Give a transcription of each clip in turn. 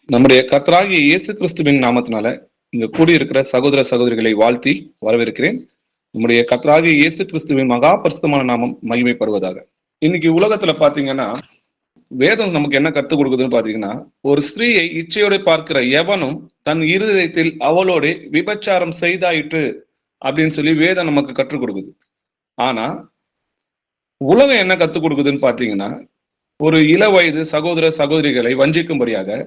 நம்முடைய கர்த்தராகிய இயேசு கிறிஸ்துவின் நாமத்தினால இங்க கூடியிருக்கிற சகோதர சகோதரிகளை வாழ்த்தி வரவேற்கிறேன். நம்முடைய கர்த்தராகிய இயேசு கிறிஸ்துவின் மகா பரிசுத்தமான நாமம் மகிமைப்படுவதாக. இன்னைக்கு உலகத்துல பாத்தீங்கன்னா வேதம் நமக்கு என்ன கற்றுக் கொடுக்குதுன்னு பாத்தீங்கன்னா, ஒரு ஸ்திரீயை இச்சையோட பார்க்கிற எவனும் தன் இருதயத்தில் அவளோட விபச்சாரம் செய்தாயிற்று அப்படின்னு சொல்லி வேதம் நமக்கு கற்றுக் கொடுக்குது. ஆனா உலகம் என்ன கற்றுக் கொடுக்குதுன்னு பாத்தீங்கன்னா, ஒரு இள வயது சகோதர சகோதரிகளை வஞ்சிக்கும்படியாக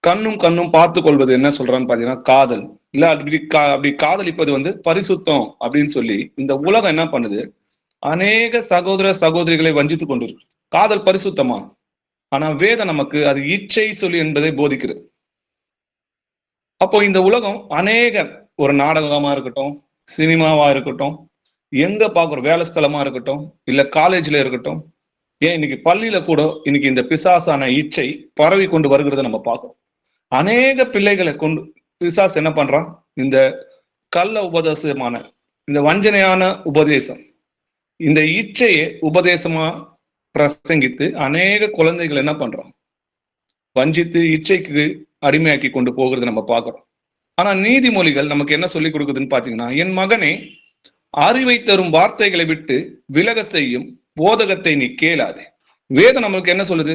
கண்ணும் பார்த்து கொள்வது என்ன சொல்றான்னு பாத்தீங்கன்னா காதல். இல்ல அப்படி காதலிப்பது பரிசுத்தம் அப்படின்னு சொல்லி இந்த உலகம் என்ன பண்ணுது, அநேக சகோதர சகோதரிகளை வஞ்சித்து கொண்டிருக்கு. காதல் பரிசுத்தமா? ஆனா வேதம் நமக்கு அது இச்சை சொல்லி என்பதை போதிக்கிறது. அப்போ இந்த உலகம் அநேக ஒரு நாடகமா இருக்கட்டும், சினிமாவா இருக்கட்டும், எங்க பாக்குறோம், வேலை ஸ்தலமா இருக்கட்டும், இல்ல காலேஜ்ல இருக்கட்டும், ஏன் இன்னைக்கு பள்ளியில கூட இன்னைக்கு இந்த பிசாசான இச்சை பரவி கொண்டு வருகிறத நம்ம பார்க்கிறோம். அநேக பிள்ளைகளை கொண்டு பிசாசு என்ன பண்றான், இந்த கள்ள உபதேசமான இந்த வஞ்சனையான உபதேசம், இந்த இச்சையை உபதேசமா பிரசங்கித்து அநேக குழந்தைகள் என்ன பண்றோம், வஞ்சித்து இச்சைக்கு அடிமையாக்கி கொண்டு போகிறத நம்ம பார்க்கிறோம். ஆனா நீதிமொழிகள் நமக்கு என்ன சொல்லி கொடுக்குதுன்னு பாத்தீங்கன்னா, என் மகனே அறிவை தரும் வார்த்தைகளை விட்டு விலக செய்யும் போதகத்தை நீ கேளாதே. வேதம் நம்மளுக்கு என்ன சொல்லுது,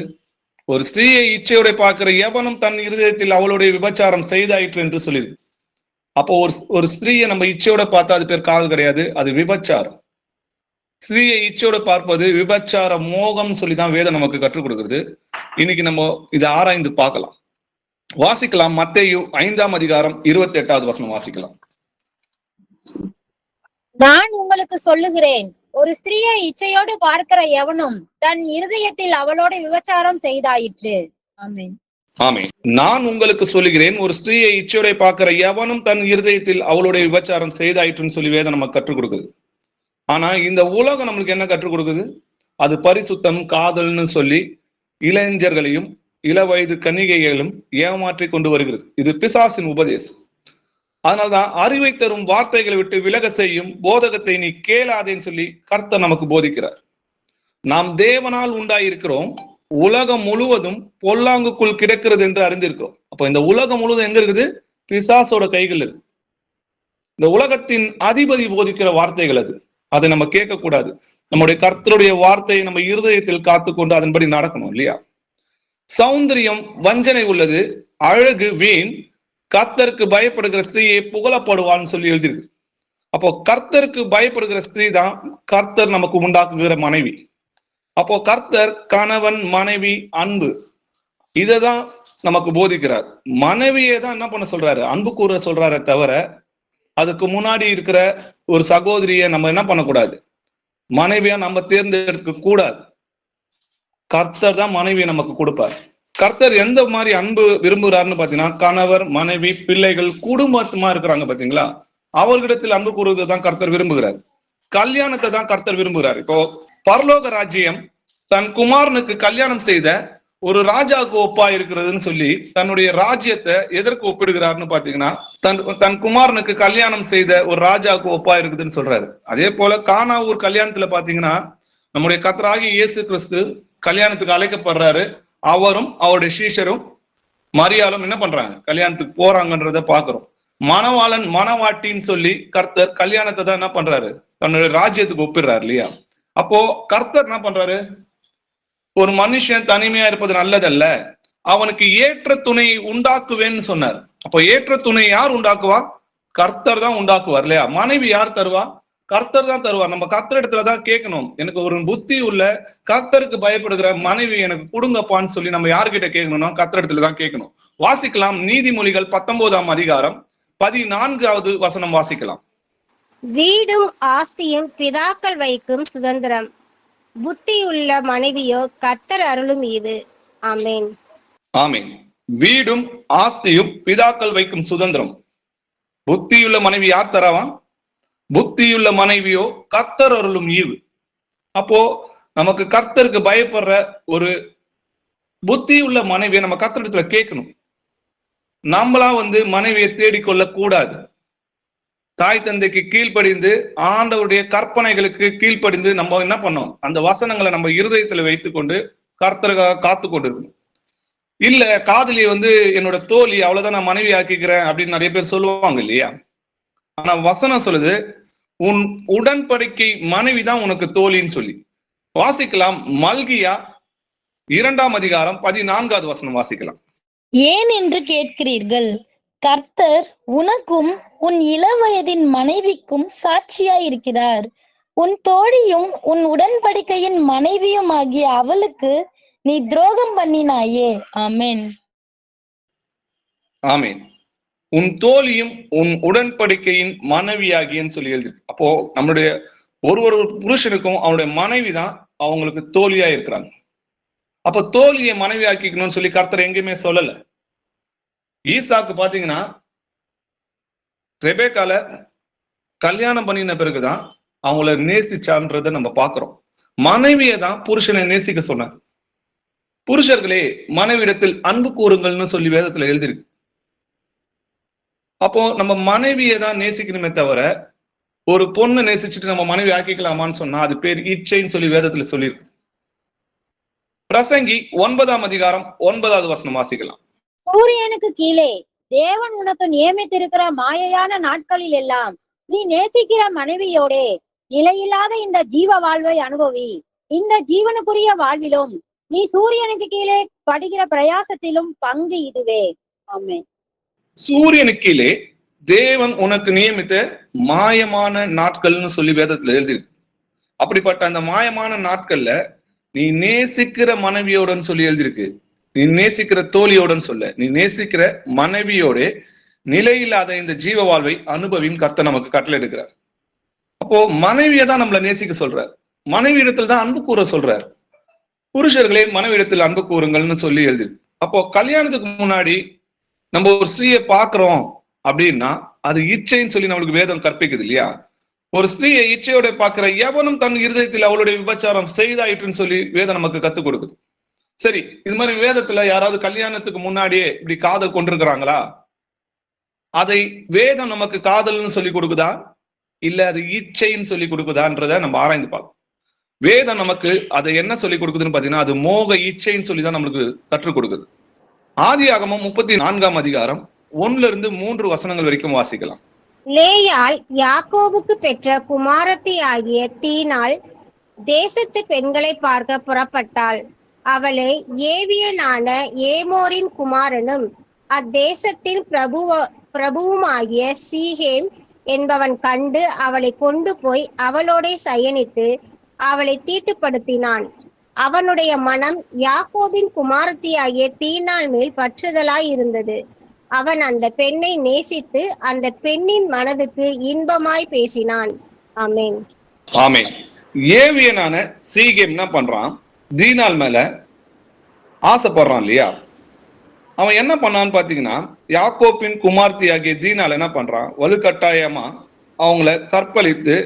ஒரு ஸ்திரீயை இச்சையோட பார்க்கிற எவனும் தன் இருதயத்தில் அவளுடைய விபச்சாரம் செய்தாயிற்று என்று சொல்லிடு. அப்போ ஒரு ஸ்திரீயை நம்ம இச்சையோட பார்த்தா அது பேர் காதல் கிடையாது, அது விபச்சாரம். ஸ்திரீயை இச்சையோட பார்ப்பது விபச்சார மோகம் சொல்லிதான் வேதம் நமக்கு கற்றுக் கொடுக்கிறது. இன்னைக்கு நம்ம இதை ஆராய்ந்து பார்க்கலாம். வாசிக்கலாம். மத்தேயு 5ஆம் அதிகாரம் 28வது வசனம் வாசிக்கலாம். நான் உங்களுக்கு சொல்லுகிறேன், ஒரு ஸ்திரீயை இச்சையோடு பார்க்கிற எவனும் தன் இருதயத்தில் அவளோட விபச்சாரம் செய்தாயிற்று. ஆமென். ஆமென். நான் உங்களுக்கு சொல்லுகிறேன், ஒரு ஸ்திரீயை இச்சையோட பார்க்கிற எவனும் தன் இருதயத்தில் அவளுடைய விபச்சாரம் செய்தாயிற்றுன்னு சொல்லி வேதம் நமக்கு கற்றுக் கொடுக்குது. ஆனா இந்த உலகம் நம்மளுக்கு என்ன கற்றுக் கொடுக்குது, அது பரிசுத்தம் காதல்னு சொல்லி இளைஞர்களையும் இள வயது கன்னிகைகளும் ஏமாற்றி கொண்டு வருகிறது. இது பிசாசின் உபதேசம். அதனால்தான் அறிவை தரும் வார்த்தைகளை விட்டு விலக செய்யும் போதகத்தை நீ கேளாதேன்னு சொல்லி கர்த்தர் நமக்கு போதிக்கிறார். நாம் தேவனால் உண்டாயிருக்கிறோம், உலகம் முழுவதும் பொல்லாங்குக்குள் கிடக்கிறது என்று அறிந்திருக்கிறோம். அப்ப இந்த உலகம் முழுவதும் எங்க இருக்குது, பிசாசோட கைகள் இருக்கு. இந்த உலகத்தின் அதிபதி போதிக்கிற வார்த்தைகள் அது, அதை நம்ம கேட்க கூடாது. நம்முடைய கர்த்தருடைய வார்த்தையை நம்ம இருதயத்தில் காத்துக்கொண்டு அதன்படி நடக்கணும் இல்லையா? சௌந்தரியம் வஞ்சனை உள்ளது, அழகு வீண், கர்த்தருக்கு பயப்படுகிற ஸ்திரீயை புகழப்படுவான்னு சொல்லி எழுதியிருக்கு. அப்போ கர்த்தருக்கு பயப்படுகிற ஸ்திரீ தான் கர்த்தர் நமக்கு உண்டாக்குகிற மனைவி. அப்போ கர்த்தர் கணவன் மனைவி அன்பு இததான் நமக்கு போதிக்கிறார். மனைவியே தான் என்ன பண்ண சொல்றாரு, அன்பு கூற சொல்றாரே தவிர அதுக்கு முன்னாடி இருக்கிற ஒரு சகோதரியை நம்ம என்ன பண்ணக்கூடாது, மனைவியா நம்ம தேர்ந்தெடுக்க கூடாது. கர்த்தர் தான் மனைவியை நமக்கு கொடுப்பார். கர்த்தர் எந்த மாதிரி அன்பு விரும்புகிறாருன்னு பாத்தீங்கன்னா, கணவர் மனைவி பிள்ளைகள் குடும்பமா இருக்கிறாங்க பாத்தீங்களா, அவர்களிடத்தில் அன்பு கூறுவதை தான் கர்த்தர் விரும்புகிறார். கல்யாணத்தை தான் கர்த்தர் விரும்புகிறார். இப்போ பரலோக ராஜ்யம் தன் குமாரனுக்கு கல்யாணம் செய்த ஒரு ராஜாவுக்கு ஒப்பா இருக்கிறதுன்னு சொல்லி தன்னுடைய ராஜ்யத்தை எதற்கு ஒப்பிடுகிறாருன்னு பாத்தீங்கன்னா, தன் குமாரனுக்கு கல்யாணம் செய்த ஒரு ராஜாவுக்கு ஒப்பா இருக்குதுன்னு சொல்றாரு. அதே போல கானாவூர் கல்யாணத்துல பாத்தீங்கன்னா, நம்முடைய கர்த்தராகிய இயேசு கிறிஸ்து கல்யாணத்துக்கு அழைக்கப்படுறாரு. அவரும் அவருடைய சீஷரும் மரியாளும் என்ன பண்றாங்க, கல்யாணத்துக்கு போறாங்கன்றத பாக்குறோம். மணவாளன் மணவாட்டின்னு சொல்லி கர்த்தர் கல்யாணத்தை தான் என்ன பண்றாரு, தன்னுடைய ராஜ்யத்துக்கு ஒப்பிடுறாரு இல்லையா? அப்போ கர்த்தர் என்ன பண்றாரு, ஒரு மனுஷன் தனிமையா இருப்பது நல்லதல்ல, அவனுக்கு ஏற்ற துணையை உண்டாக்குவேன்னு சொன்னார். அப்போ ஏற்ற துணை யார் உண்டாக்குவா, கர்த்தர் தான் உண்டாக்குவார் இல்லையா? மனைவி யார் தருவா, கர்த்தர் தான் தருவார். நம்ம கர்த்தர் இடத்துலதான் கேட்கணும், எனக்கு ஒரு புத்தி உள்ள கர்த்தருக்கு பயப்படுகிற மனைவி எனக்கு கொடுங்கப்பான்னு சொல்லி நம்ம யார்கிட்ட கேட்கணும்னா கர்த்தர் இடத்துலதான் கேட்கணும். வாசிக்கலாம். நீதிமொழிகள் 19ஆம் அதிகாரம் 14வது வசனம் வாசிக்கலாம். வீடும் ஆஸ்தியும் பிதாக்கள் வைக்கும் சுதந்திரம், புத்தியுள்ள மனைவியோ கர்த்தர் அருளும் ஈவு. ஆமென். ஆமென். வீடும் ஆஸ்தியும் பிதாக்கள் வைக்கும் சுதந்திரம். புத்தியுள்ள மனைவி யார் தராவா, புத்தியுள்ள மனைவியோ கர்த்தர் அருளும் ஈவு. அப்போ நமக்கு கர்த்தருக்கு பயப்படுற ஒரு புத்தியுள்ள மனைவியை நம்ம கர்த்தரிடத்துல கேட்கணும். நம்மளா மனைவியை தேடிக்கொள்ள கூடாது. தாய் தந்தைக்கு கீழ்ப்படிந்து ஆண்டவருடைய கற்பனைகளுக்கு கீழ்ப்படிந்து நம்ம என்ன பண்ணோம், அந்த வசனங்களை நம்ம இருதயத்துல வைத்துக்கொண்டு கர்த்தருக்காக காத்து கொண்டு இருக்கணும். இல்ல காதலி வந்து என்னோட தோழி, அவ்வளவுதான், நான் மனைவி ஆக்கிக்கிறேன் அப்படின்னு நிறைய பேர் சொல்லுவாங்க இல்லையா? ஆனா வசனம் சொல்லுது, உன் உடன்படிக்கை மனைவி தான் உனக்கு தோழின்னு சொல்லி. வாசிக்கலாம், மல்கியா 2ஆம் அதிகாரம் 14வது வசனம் வாசிக்கலாம். ஏன் என்று கேட்கிறீர்கள்? கர்த்தர் உனக்கும் உன் இளவயதின் மனைவிக்கும் சாட்சியாயிருக்கிறார். உன் தோழியும் உன் உடன்படிக்கையின் மனைவியும் ஆகிய அவளுக்கு நீ துரோகம் பண்ணினாயே. ஆமென். ஆமென். உன் தோழியும் உன் உடன்படிக்கையின் மனைவியாகியன்னு சொல்லி எழுதி. அப்போ நம்மளுடைய ஒரு புருஷனுக்கும் அவனுடைய மனைவி தான் அவங்களுக்கு தோழியா இருக்கிறாங்க. அப்ப தோழியை மனைவி ஆக்கிக்கணும்னு சொல்லி கர்த்தர் எங்கேயுமே சொல்லல. ஈசாக்கு பாத்தீங்கன்னா ரெபேக்கால கல்யாணம் பண்ணின பிறகுதான் அவங்கள நேசிச்சான்றதை நம்ம பாக்குறோம். மனைவியை தான் புருஷனை நேசிக்க சொன்னார். புருஷர்களே, மனைவிடத்தில் அன்பு கூறுங்கள்னு சொல்லி வேதத்துல எழுதியிருக்கு. அப்போ நம்ம மனைவியை தான் நேசிக்கணுமே தவிர ஒரு பொண்ணை நேசிச்சுட்டு நம்ம மனைவி ஆக்கிக்கலாமான்னு சொன்னா அது பேர் இச்சைன்னு சொல்லி வேதத்துல சொல்லியிருக்கு. பிரசங்கி 9ஆம் அதிகாரம் 9வது வசனம் வாசிக்கலாம். சூரியனுக்கு கீழே தேவன் உனக்கு நியமித்திருக்கிற மாயையான நாட்களில் எல்லாம் நீ நேசிக்கிற மனைவியோடே நிலையில்லாத இந்த ஜீவ வாழ்வை அனுபவி. இந்த ஜீவனுக்குரிய வாழ்விலும் நீ சூரியனுக்கு கீழே படுகிற பிரயாசத்திலும் பங்கு இதுவே. ஆமென். சூரியனுக்கு கீழே தேவன் உனக்கு நியமித்த மாயமான நாட்கள்னு சொல்லி வேதத்துல எழுதியிருக்கு. அப்படிப்பட்ட அந்த மாயமான நாட்கள்ல நீ நேசிக்கிற மனைவியோடன்னு சொல்லி எழுதியிருக்கு. நீ நேசிக்கிற தோழியோடன்னு சொல்ல, நீ நேசிக்கிற மனைவியோட நிலையில்லாத இந்த ஜீவ வாழ்வை அனுபவின்னு கர்த்தர் நமக்கு கட்டளை எடுக்கிறார். அப்போ மனைவியை தான் நம்மளை நேசிக்க சொல்றார். மனைவி இடத்துல தான் அன்பு கூற சொல்றார். புருஷர்களே, மனைவி இடத்தில் அன்பு கூறுங்கள்னு சொல்லி எழுதிருக்கு. அப்போ கல்யாணத்துக்கு முன்னாடி நம்ம ஒரு ஸ்திரீயை பாக்குறோம் அப்படின்னா அது இச்சைன்னு சொல்லி நம்மளுக்கு வேதம் கற்பிக்குது இல்லையா? ஒரு ஸ்திரீயை இச்சையோட பாக்குற எவனும் தன் இருதயத்தில் அவளுடைய விபச்சாரம் செய்தாயிற்றுன்னு சொல்லி வேதம் நமக்கு கத்துக் கொடுக்குது. சரி, இது மாதிரி வேதத்துல யாராவது கல்யாணத்துக்கு முன்னாடியே இப்படி காதல் கொண்டிருக்கிறாங்களா? அதை வேதம் நமக்கு காதல்னு சொல்லி கொடுக்குதா, இல்ல அது இச்சைன்னு சொல்லி கொடுக்குதான்றத நம்ம ஆராய்ந்து பார்க்கணும். வேதம் நமக்கு அதை என்ன சொல்லி கொடுக்குதுன்னு பாத்தீங்கன்னா அது மோக இச்சைன்னு சொல்லி தான் நம்மளுக்கு கற்றுக் கொடுக்குது. ஆதியாகமம் 34ஆம் அதிகாரம் 1-3 வசனங்கள் வரைக்கும் வாசிக்கலாம். லேயாள் யாக்கோபுக்கு பெற்ற குமாரத்தி ஆகிய தீனாள் தேசத்து பெண்களை பார்க்க புறப்பட்டாள். அவளை ஏவியனான ஏமோரின் குமாரனும் அத்தேசத்தின் பிரபுவுமாகிய சீகேம் என்பவன் கண்டு அவளை கொண்டு போய் அவளோடே சயனித்து அவளை தீட்டுப்படுத்தினான். அவனுடைய மனம் யாக்கோபின் குமாரத்தியாகிய தீனாள் மேல் பற்றுதலாய் இருந்தது. அவன் அந்த பெண்ணை நேசித்து அந்த பெண்ணின் மனதுக்கு இன்பமாய் பேசினான். ஆமென். ஆமென். ஏவியனான சீகேம் என்ன பண்றான்? தீனாள் மேல ஆசைப்படுறான் இல்லையா? அவன் என்ன பண்ணான்னு பாத்தீங்கன்னா யாக்கோப்பின் குமார்த்தி ஆகிய தீனாள் என்ன பண்றான்? வலுக்கட்டாயமா அவங்கள கற்பழித்து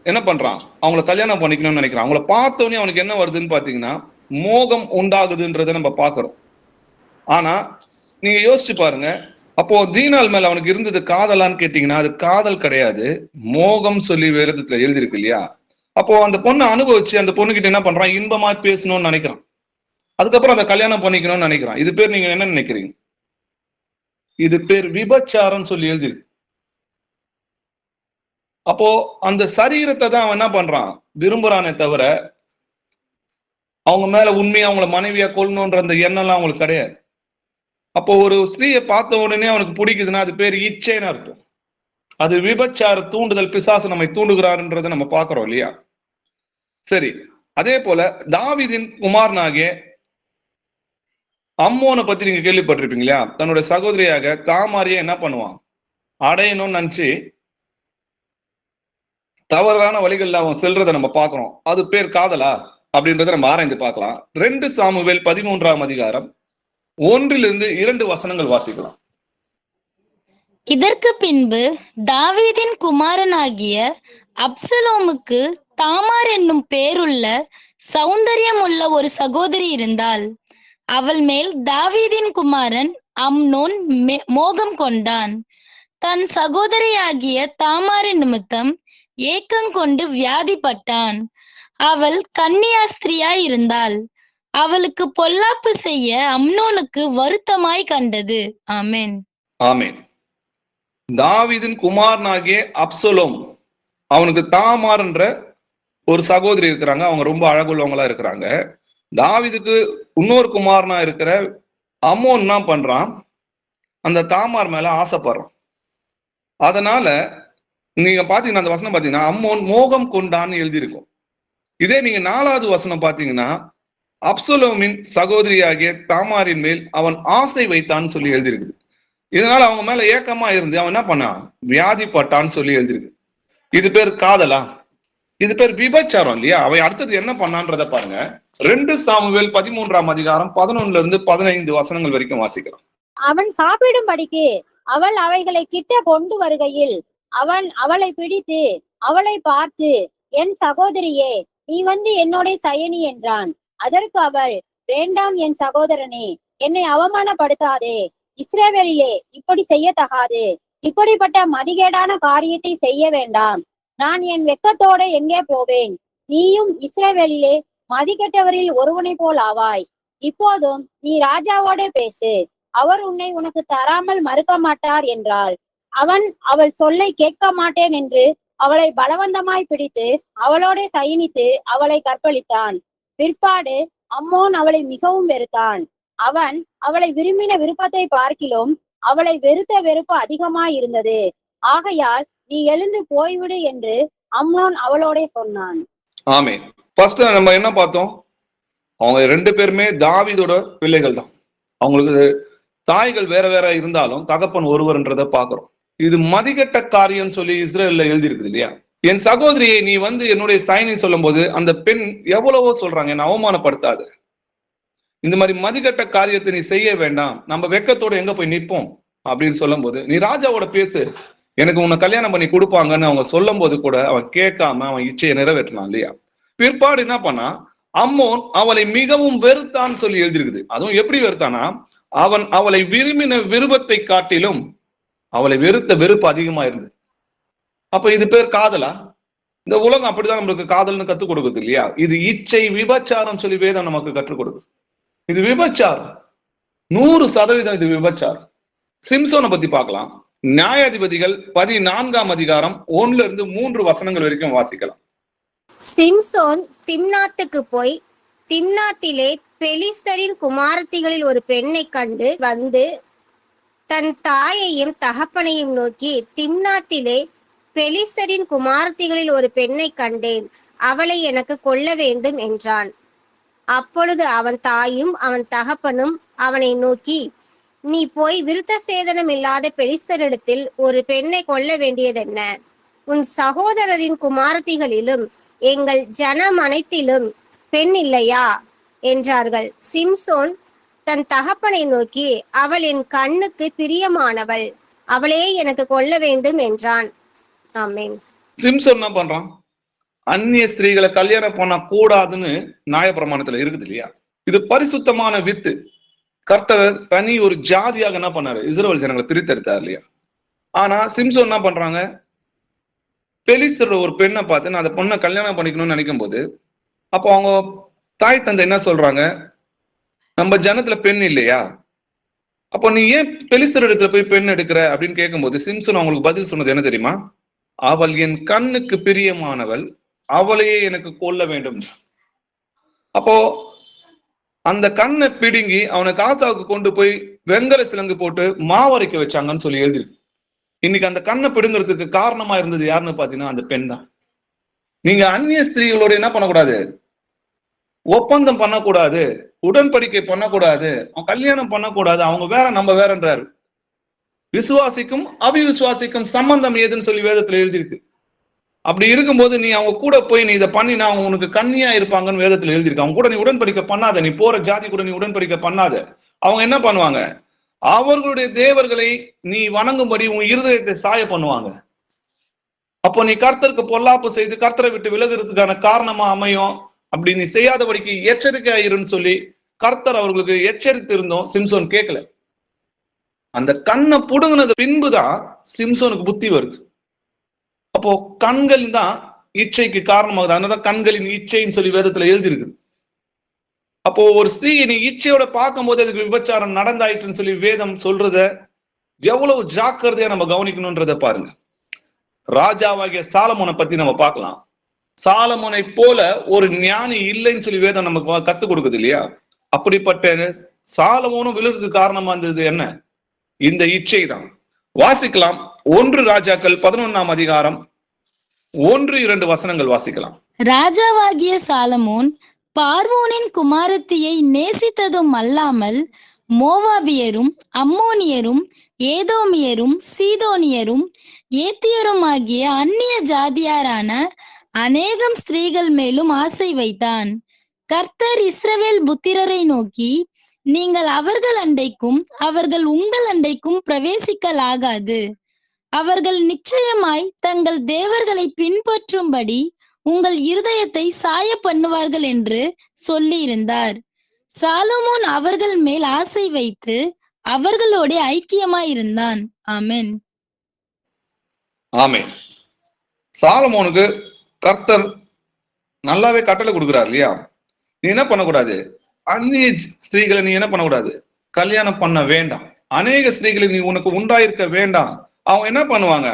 என்ன பண்றான்? அவங்கள கல்யாணம் பண்ணிக்கணும்னு நினைக்கிறான். அவங்கள பார்த்தவனே அவனுக்கு என்ன வருதுன்னு பாத்தீங்கன்னா மோகம் உண்டாகுதுன்றதை நம்ம பாக்குறோம். ஆனா நீங்க யோசிச்சு பாருங்க, அப்போ தீனாள் மேல அவனுக்கு இருந்தது காதலான்னு கேட்டீங்கன்னா அது காதல் கிடையாது, மோகம் சொல்லி வேதத்துல எழுதிருக்கு இல்லையா? அப்போ அந்த பொண்ணை அனுபவிச்சு அந்த பொண்ணுகிட்ட என்ன பண்றான்? இன்பமா பேசணும்னு நினைக்கிறான். அதுக்கப்புறம் அதை கல்யாணம் பண்ணிக்கணும்னு நினைக்கிறான். இது பேர் நீங்க என்ன நினைக்கிறீங்க? இது பேர் விபச்சாரம் சொல்லி எழுதிருக்கு. அப்போ அந்த சரீரத்தை தான் அவன் என்ன பண்றான்? விரும்புறானே தவிர அவங்க மேல உண்மையா அவங்கள மனைவியா கொள்ளணும்ன்ற அந்த எண்ணம்லாம் அவங்களுக்கு கிடையாது. அப்போ ஒரு ஸ்திரீயை பார்த்த உடனே அவனுக்கு பிடிக்குதுன்னா அது பேர் இச்சைன்னு அர்த்தம். அது விபச்சார தூண்டுதல், பிசாசு நம்மை தூண்டுகிறாருன்றதை நம்ம பார்க்கிறோம் இல்லையா? சரி, அதே போல தாவீதின் குமாரனாகிய அம்மோனை பத்தி நீங்க கேள்விப்பட்டிருப்பீங்க இல்லையா? தன்னுடைய சகோதரியாக தாமாரியை என்ன பண்ணுவான்? அடையணும்னு நினைச்சு தவறான வழிகள்ல அவன் செல்றதை நம்ம பார்க்கிறோம். அது பேர் காதலா அப்படின்றத நம்ம ஆராய்ந்து பார்க்கலாம். 2 சாமுவேல் 13ஆம் அதிகாரம் 1-2 வசனங்கள் வாசிக்கலாம். இதற்கு பின்பு தாவீதின் குமாரனாகிய அப்சலோமுக்கு தாமார் என்னும் பேருள்ள சௌந்தரியம் உள்ள ஒரு சகோதரி இருந்தாள். அவள் மேல் தாவீதின் குமாரன் அம்னோன் மோகம் கொண்டான். தன் சகோதரியாகிய தாமாரின் நிமித்தம் ஏக்கங்கொண்டு வியாதிப்பட்டான். அவள் கன்னியாஸ்திரியாய் இருந்தாள். அவளுக்கு பொல்லாப்பு செய்ய அம்னோனுக்கு வருத்தமாய் கண்டது. ஆமென். ஆமென். தாவீதின் குமாரனாகிய அப்சலோம், அவனுக்கு தாமார் என்ற ஒரு சகோதரி இருக்கிறாங்க. அவங்க ரொம்ப அழகுள்ளவங்களா இருக்கிறாங்க. தாவீதுக்கு இன்னொரு குமாரனா இருக்கிற அம்மோன் என்ன பண்றான், அந்த தாமார் மேல ஆசைப்படுறான். அதனால நீங்க பாத்தீங்கன்னா அந்த வசனம் பாத்தீங்கன்னா அம்மோன் மோகம் கொண்டான்னு எழுதியிருக்கும். இதே நீங்க 4வது வசனம் பாத்தீங்கன்னா அப்சலோமின் சகோதரியாகிய தாமாரின் மேல் அவன் ஆசை வைத்தான்னு சொல்லி எழுதியிருக்குது. இதனால அவங்க மேல ஏக்கமா இருந்து அவன் என்ன பண்ணான், வியாதிப்பட்டான்னு சொல்லி எழுதிருக்கு. இது பேர் காதலா? இது பேர் விபச்சாரம் இல்லையா? அவன் அடுத்தது என்ன பண்ணான்றத பாருங்க. 2 சாமுவேல் 13ஆம் அதிகாரம் 11 இருந்து 15 வசனங்கள் வரைக்கும் வாசிக்கலாம். அவன் சாப்பிடும்படிக்கு அவள் அவைகளை கிட்ட கொண்டு வருகையில் அவன் அவளை பிடித்து அவளை பார்த்து, என் சகோதரியே, நீ வந்து என்னோட சயனி என்றான். அதற்கு அவள், வேண்டாம் என் சகோதரனே, என்னை அவமானப்படுத்தாதே. இஸ்ரவேலிலே இப்படி செய்யத்தகாது. இப்படிப்பட்ட மதிகேடான காரியத்தை செய்ய வேண்டாம். நான் என் வெட்கத்தோட எங்கே போவேன்? நீயும் இஸ்ரவேலிலே மதிகெட்டவரில் ஒருவனை போல் ஆவாய். இப்போதும் நீ ராஜாவோட பேசு, அவர் உன்னை உனக்கு தராமல் மறுக்க மாட்டார் என்றாள். அவன் அவள் சொல்லை கேட்க மாட்டேன் என்று அவளை பலவந்தமாய் பிடித்து அவளோட சயனித்து அவளை கற்பழித்தான். பிற்பாடு அம்மோன் அவளை மிகவும் வெறுத்தான். அவன் அவளை விரும்பின விருப்பத்தை பார்க்கிலும் அவளை வெறுத்த வெறுப்பு அதிகமாய் இருந்தது. ஆகையால் நீ எழுந்து போய்விடு என்று அம்னோன் அவளோட சொன்னான். ஆமே. ஃபர்ஸ்ட் நம்ம என்ன பார்த்தோம், அவங்க 2 பேருமே தாவீதோட பிள்ளைகள் தான். அவங்களுக்கு தாய்கள் வேற வேற இருந்தாலும் தகப்பன் ஒருவர்ன்றதை பாக்குறோம். இது மதிகெட்ட காரியம் சொல்லி இஸ்ரேல்ல எழுதி இருக்குது இல்லையா? என் சகோதரியை நீ வந்து என்னுடைய சைனி சொல்லும் போது அந்த பெண் எவ்வளவோ சொல்றாங்க, என்ன அவமானப்படுத்தாது, இந்த மாதிரி மதிகெட்ட காரியத்தை நீ செய்ய வேண்டாம், நம்ம வெக்கத்தோட எங்க போய் நிற்போம் அப்படின்னு சொல்லும் போது, நீ ராஜாவோட பேசு, எனக்கு உன்னை கல்யாணம் பண்ணி கொடுப்பாங்கன்னு அவங்க சொல்லும் போது கூட அவன் கேட்காம அவன் இச்சையை நிறைவேற்றலாம் இல்லையா? பிற்பாடு என்ன பண்ணா, அம்மோன் அவளை மிகவும் வெறுத்தான்னு சொல்லி எழுதிருக்குது. அதுவும் எப்படி வெறுத்தானா, அவன் அவளை விரும்பின விருப்பத்தை காட்டிலும் அவளை வெறுத்த வெறுப்பு அதிகமா இருந்தது. அப்ப இது பேர் காதலா? இந்த உலகம் அப்படிதான் நம்மளுக்கு காதல்னு கத்துக் கொடுக்குது இல்லையா? இது இச்சை, விபச்சாரம் சொல்லி வேதம் நமக்கு கற்றுக் கொடுக்குது. இது விபச்சாரம், 100% இது விபச்சாரம். சிம்சோனை பத்தி பார்க்கலாம். நியாயாதிபதிகள் 14ஆம் அதிகாரம் 1 இருந்து 3 வசனங்கள் வரைக்கும் வாசிக்கலாம். சிம்சோன் திம்னாத்துக்கு போய் திம்னாத்திலே பெலிஸ்தரின் குமாரத்திகளில் ஒரு பெண்ணை கண்டு வந்து தன் தாயையும் தகப்பனையும் நோக்கி, திம்னாத்திலே பெலிஸ்தரின் குமாரத்திகளில் ஒரு பெண்ணை கண்டேன், அவளை எனக்கு கொல்ல வேண்டும் என்றான். அப்பொழுது அவன் தாயும் அவன் தகப்பனும் அவனை நோக்கி, நீ போய் விருத்த சேதனம் இல்லாத பெலிஸ்தரிடத்தில் ஒரு பெண்ணை கொல்ல வேண்டியதென்ன? உன் சகோதரரின் குமாரத்திகளிலும் எங்கள் ஜனம் அனைத்திலும் பெண் இல்லையா என்றார்கள். சிம்சோன் தன் தகப்பனை நோக்கி, அவள் என் கண்ணுக்கு பிரியமானவள், அவளே எனக்கு கொல்ல வேண்டும் என்றான். ஆமென். சிம்சோன் என்ன பண்றான், அந்நிய ஸ்திரீகளை கல்யாணம் பண்ண கூடாதுன்னு நியாயப்பிரமாணத்துல இருக்குது இல்லையா? இது பரிசுத்தமான வித்து. கர்த்தர் தனி ஒரு ஜாதியாக என்ன பண்ணாரு, இஸ்ரவேல் ஜனங்களை பிரித்தெடுத்தார் இல்லையா? ஆனா சிம்சோன் என்ன பண்றாங்க, பெலிஸ்தரோட ஒரு பெண்ணை பார்த்து நான் அந்த பொண்ணை கல்யாணம் பண்ணிக்கணும்னு நினைக்கும் போது, அப்போ அவங்க தாய் தந்தை என்ன சொல்றாங்க, நம்ம ஜனத்துல பெண் இல்லையா, அப்போ நீ ஏன் பெலிஸ்தர் இடத்துல போய் பெண் எடுக்கிற அப்படின்னு கேட்கும்போது சிம்சோன் அவங்களுக்கு பதில் சொன்னது என்ன தெரியுமா? அவள் என் கண்ணுக்கு பிரியமானவள், அவளையே எனக்கு கொல்ல வேண்டும். அப்போ அந்த கண்ணை பிடுங்கி அவனை காசாவுக்கு கொண்டு போய் வெங்கல சிலங்கு போட்டு மாவரைக்க வச்சாங்கன்னு சொல்லி எழுதிருக்கு. இன்னைக்கு அந்த கண்ணை பிடுங்கிறதுக்கு காரணமா இருந்தது யாருன்னு பாத்தீங்கன்னா அந்த பெண் தான். நீங்க அந்நிய ஸ்திரீகளோட என்ன பண்ணக்கூடாது, ஒப்பந்தம் பண்ணக்கூடாது, உடன்படிக்கை பண்ணக்கூடாது, கல்யாணம் பண்ணக்கூடாது, அவங்க வேற நம்ம வேறன்றாரு. விசுவாசிக்கும் அவிசுவாசிக்கும் சம்பந்தம் ஏதுன்னு சொல்லி வேதத்துல எழுதியிருக்கு. அப்படி இருக்கும்போது நீ அவங்க கூட போய் நீ இதை பண்ணினா அவங்க உனக்கு கண்ணியா இருப்பாங்கன்னு வேதத்துல எழுதியிருக்கு. அவங்க கூட நீ உடன்படிக்கை பண்ணாத, நீ போற ஜாதி கூட நீ உடன்படிக்கை பண்ணாத. அவங்க என்ன பண்ணுவாங்க, அவர்களுடைய தேவர்களை நீ வணங்கும்படி உன் இருதயத்தை சாய பண்ணுவாங்க. அப்போ நீ கர்த்தருக்கு பொல்லாப்பு செய்து கர்த்தரை விட்டு விலகுறதுக்கான காரணமா அமையும். அப்படி நீ செய்யாதபடிக்கு எச்சரிக்கையாயிருன்னு சொல்லி கர்த்தர் அவர்களுக்கு எச்சரித்து இருந்தோம். சிம்சோன் கேட்கல. அந்த கண்ணை புடுங்கினது பின்புதான் சிம்சோனுக்கு புத்தி வருது. அப்போ கண்கள் தான் இச்சைக்கு காரணமாகுது. அதனாலதான் கண்களின் இச்சைன்னு சொல்லி வேதத்துல எழுதியிருக்குது. அப்போ ஒரு ஸ்திரீ நீ இச்சையோட பார்க்கும்போது அதுக்கு விபச்சாரம் நடந்தாயிட்டுன்னு சொல்லி வேதம் சொல்றத எவ்வளவு ஜாக்கிரதையா நம்ம கவனிக்கணும்ன்றத பாருங்க. ராஜாவாகிய சாலமோனை பத்தி நம்ம பார்க்கலாம். சாலமோனை போல ஒரு ஞானி இல்லைன்னு சொல்லி வேதம் நமக்கு கத்துக் கொடுக்குது இல்லையா? அப்படிப்பட்ட சாலமோனும் விழுறதுக்கு காரணமா இருந்தது என்ன? இந்த இச்சை தான். வாசிக்கலாம். 1 ராஜாக்கள் 11ஆம் அதிகாரம் 1-2 வசனங்கள் வாசிக்கலாம். ராஜாவாகிய சாலமோன் பார்வோனின் குமாரத்தியை நேசித்ததும் அல்லாமல் மோவாபியரும் அம்மோனியரும் ஏதோமியரும் சீதோனியரும் ஏத்தியரும் ஆகிய அந்நிய ஜாதியாரான அநேகம் ஸ்திரீகள் மேலும் ஆசை வைத்தான். கர்த்தர் இஸ்ரவேல் புத்திரரை நோக்கி, நீங்கள் அவர்கள் அண்டைக்கும் அவர்கள் உங்கள் அண்டைக்கும் பிரவேசிக்கலாகாது. அவர்கள் நிச்சயமாய் தங்கள் தேவர்களை பின்பற்றும்படி உங்கள் இருதயத்தை சாய பண்ணுவார்கள் என்று சொல்லி இருந்தார். சாலமோன் அவர்கள் மேல் ஆசை வைத்து அவர்களோட ஐக்கியமாயிருந்தான். ஆமென். ஆமென். சாலமோனுக்கு கர்த்தர் நல்லாவே கட்டளை கொடுக்கிறார் இல்லையா? நீ என்ன பண்ணக்கூடாது? அந்நிய ஸ்திரீகளை நீ என்ன பண்ணக்கூடாது? கல்யாணம் பண்ண வேண்டாம். அநேக ஸ்திரீகளை நீ உனக்கு உண்டாயிருக்க வேண்டாம். அவங்க என்ன பண்ணுவாங்க?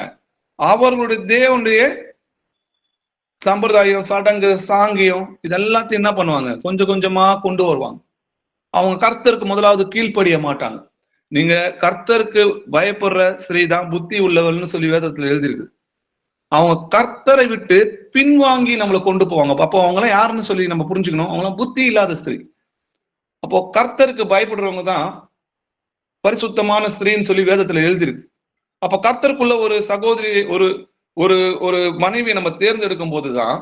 அவர்களுடைய தேவனுடைய சம்பிரதாயம், சடங்கு, சாங்கியம் இதெல்லாத்தையும் என்ன பண்ணுவாங்க? கொஞ்சம் கொஞ்சமா கொண்டு வருவாங்க. அவங்க கர்த்தருக்கு முதலாவது கீழ்ப்படிய மாட்டாங்க. நீங்க கர்த்தருக்கு பயப்படுற ஸ்திரீ தான் புத்தி உள்ளவள்னு சொல்லி வேதத்துல எழுதிருக்கு. அவங்க கர்த்தரை விட்டு பின்வாங்கி நம்மளை கொண்டு போவாங்க. அப்போ அவங்களாம் யாருன்னு சொல்லி நம்ம புரிஞ்சுக்கணும். அவங்களாம் புத்தி இல்லாத ஸ்திரீ. அப்போ கர்த்தருக்கு பயப்படுறவங்க தான் பரிசுத்தமான ஸ்திரீன்னு சொல்லி வேதத்துல எழுதிருக்கு. அப்ப கர்த்தருக்குள்ள ஒரு சகோதரி, ஒரு ஒரு ஒரு மனைவியை நம்ம தேர்ந்தெடுக்கும் போதுதான்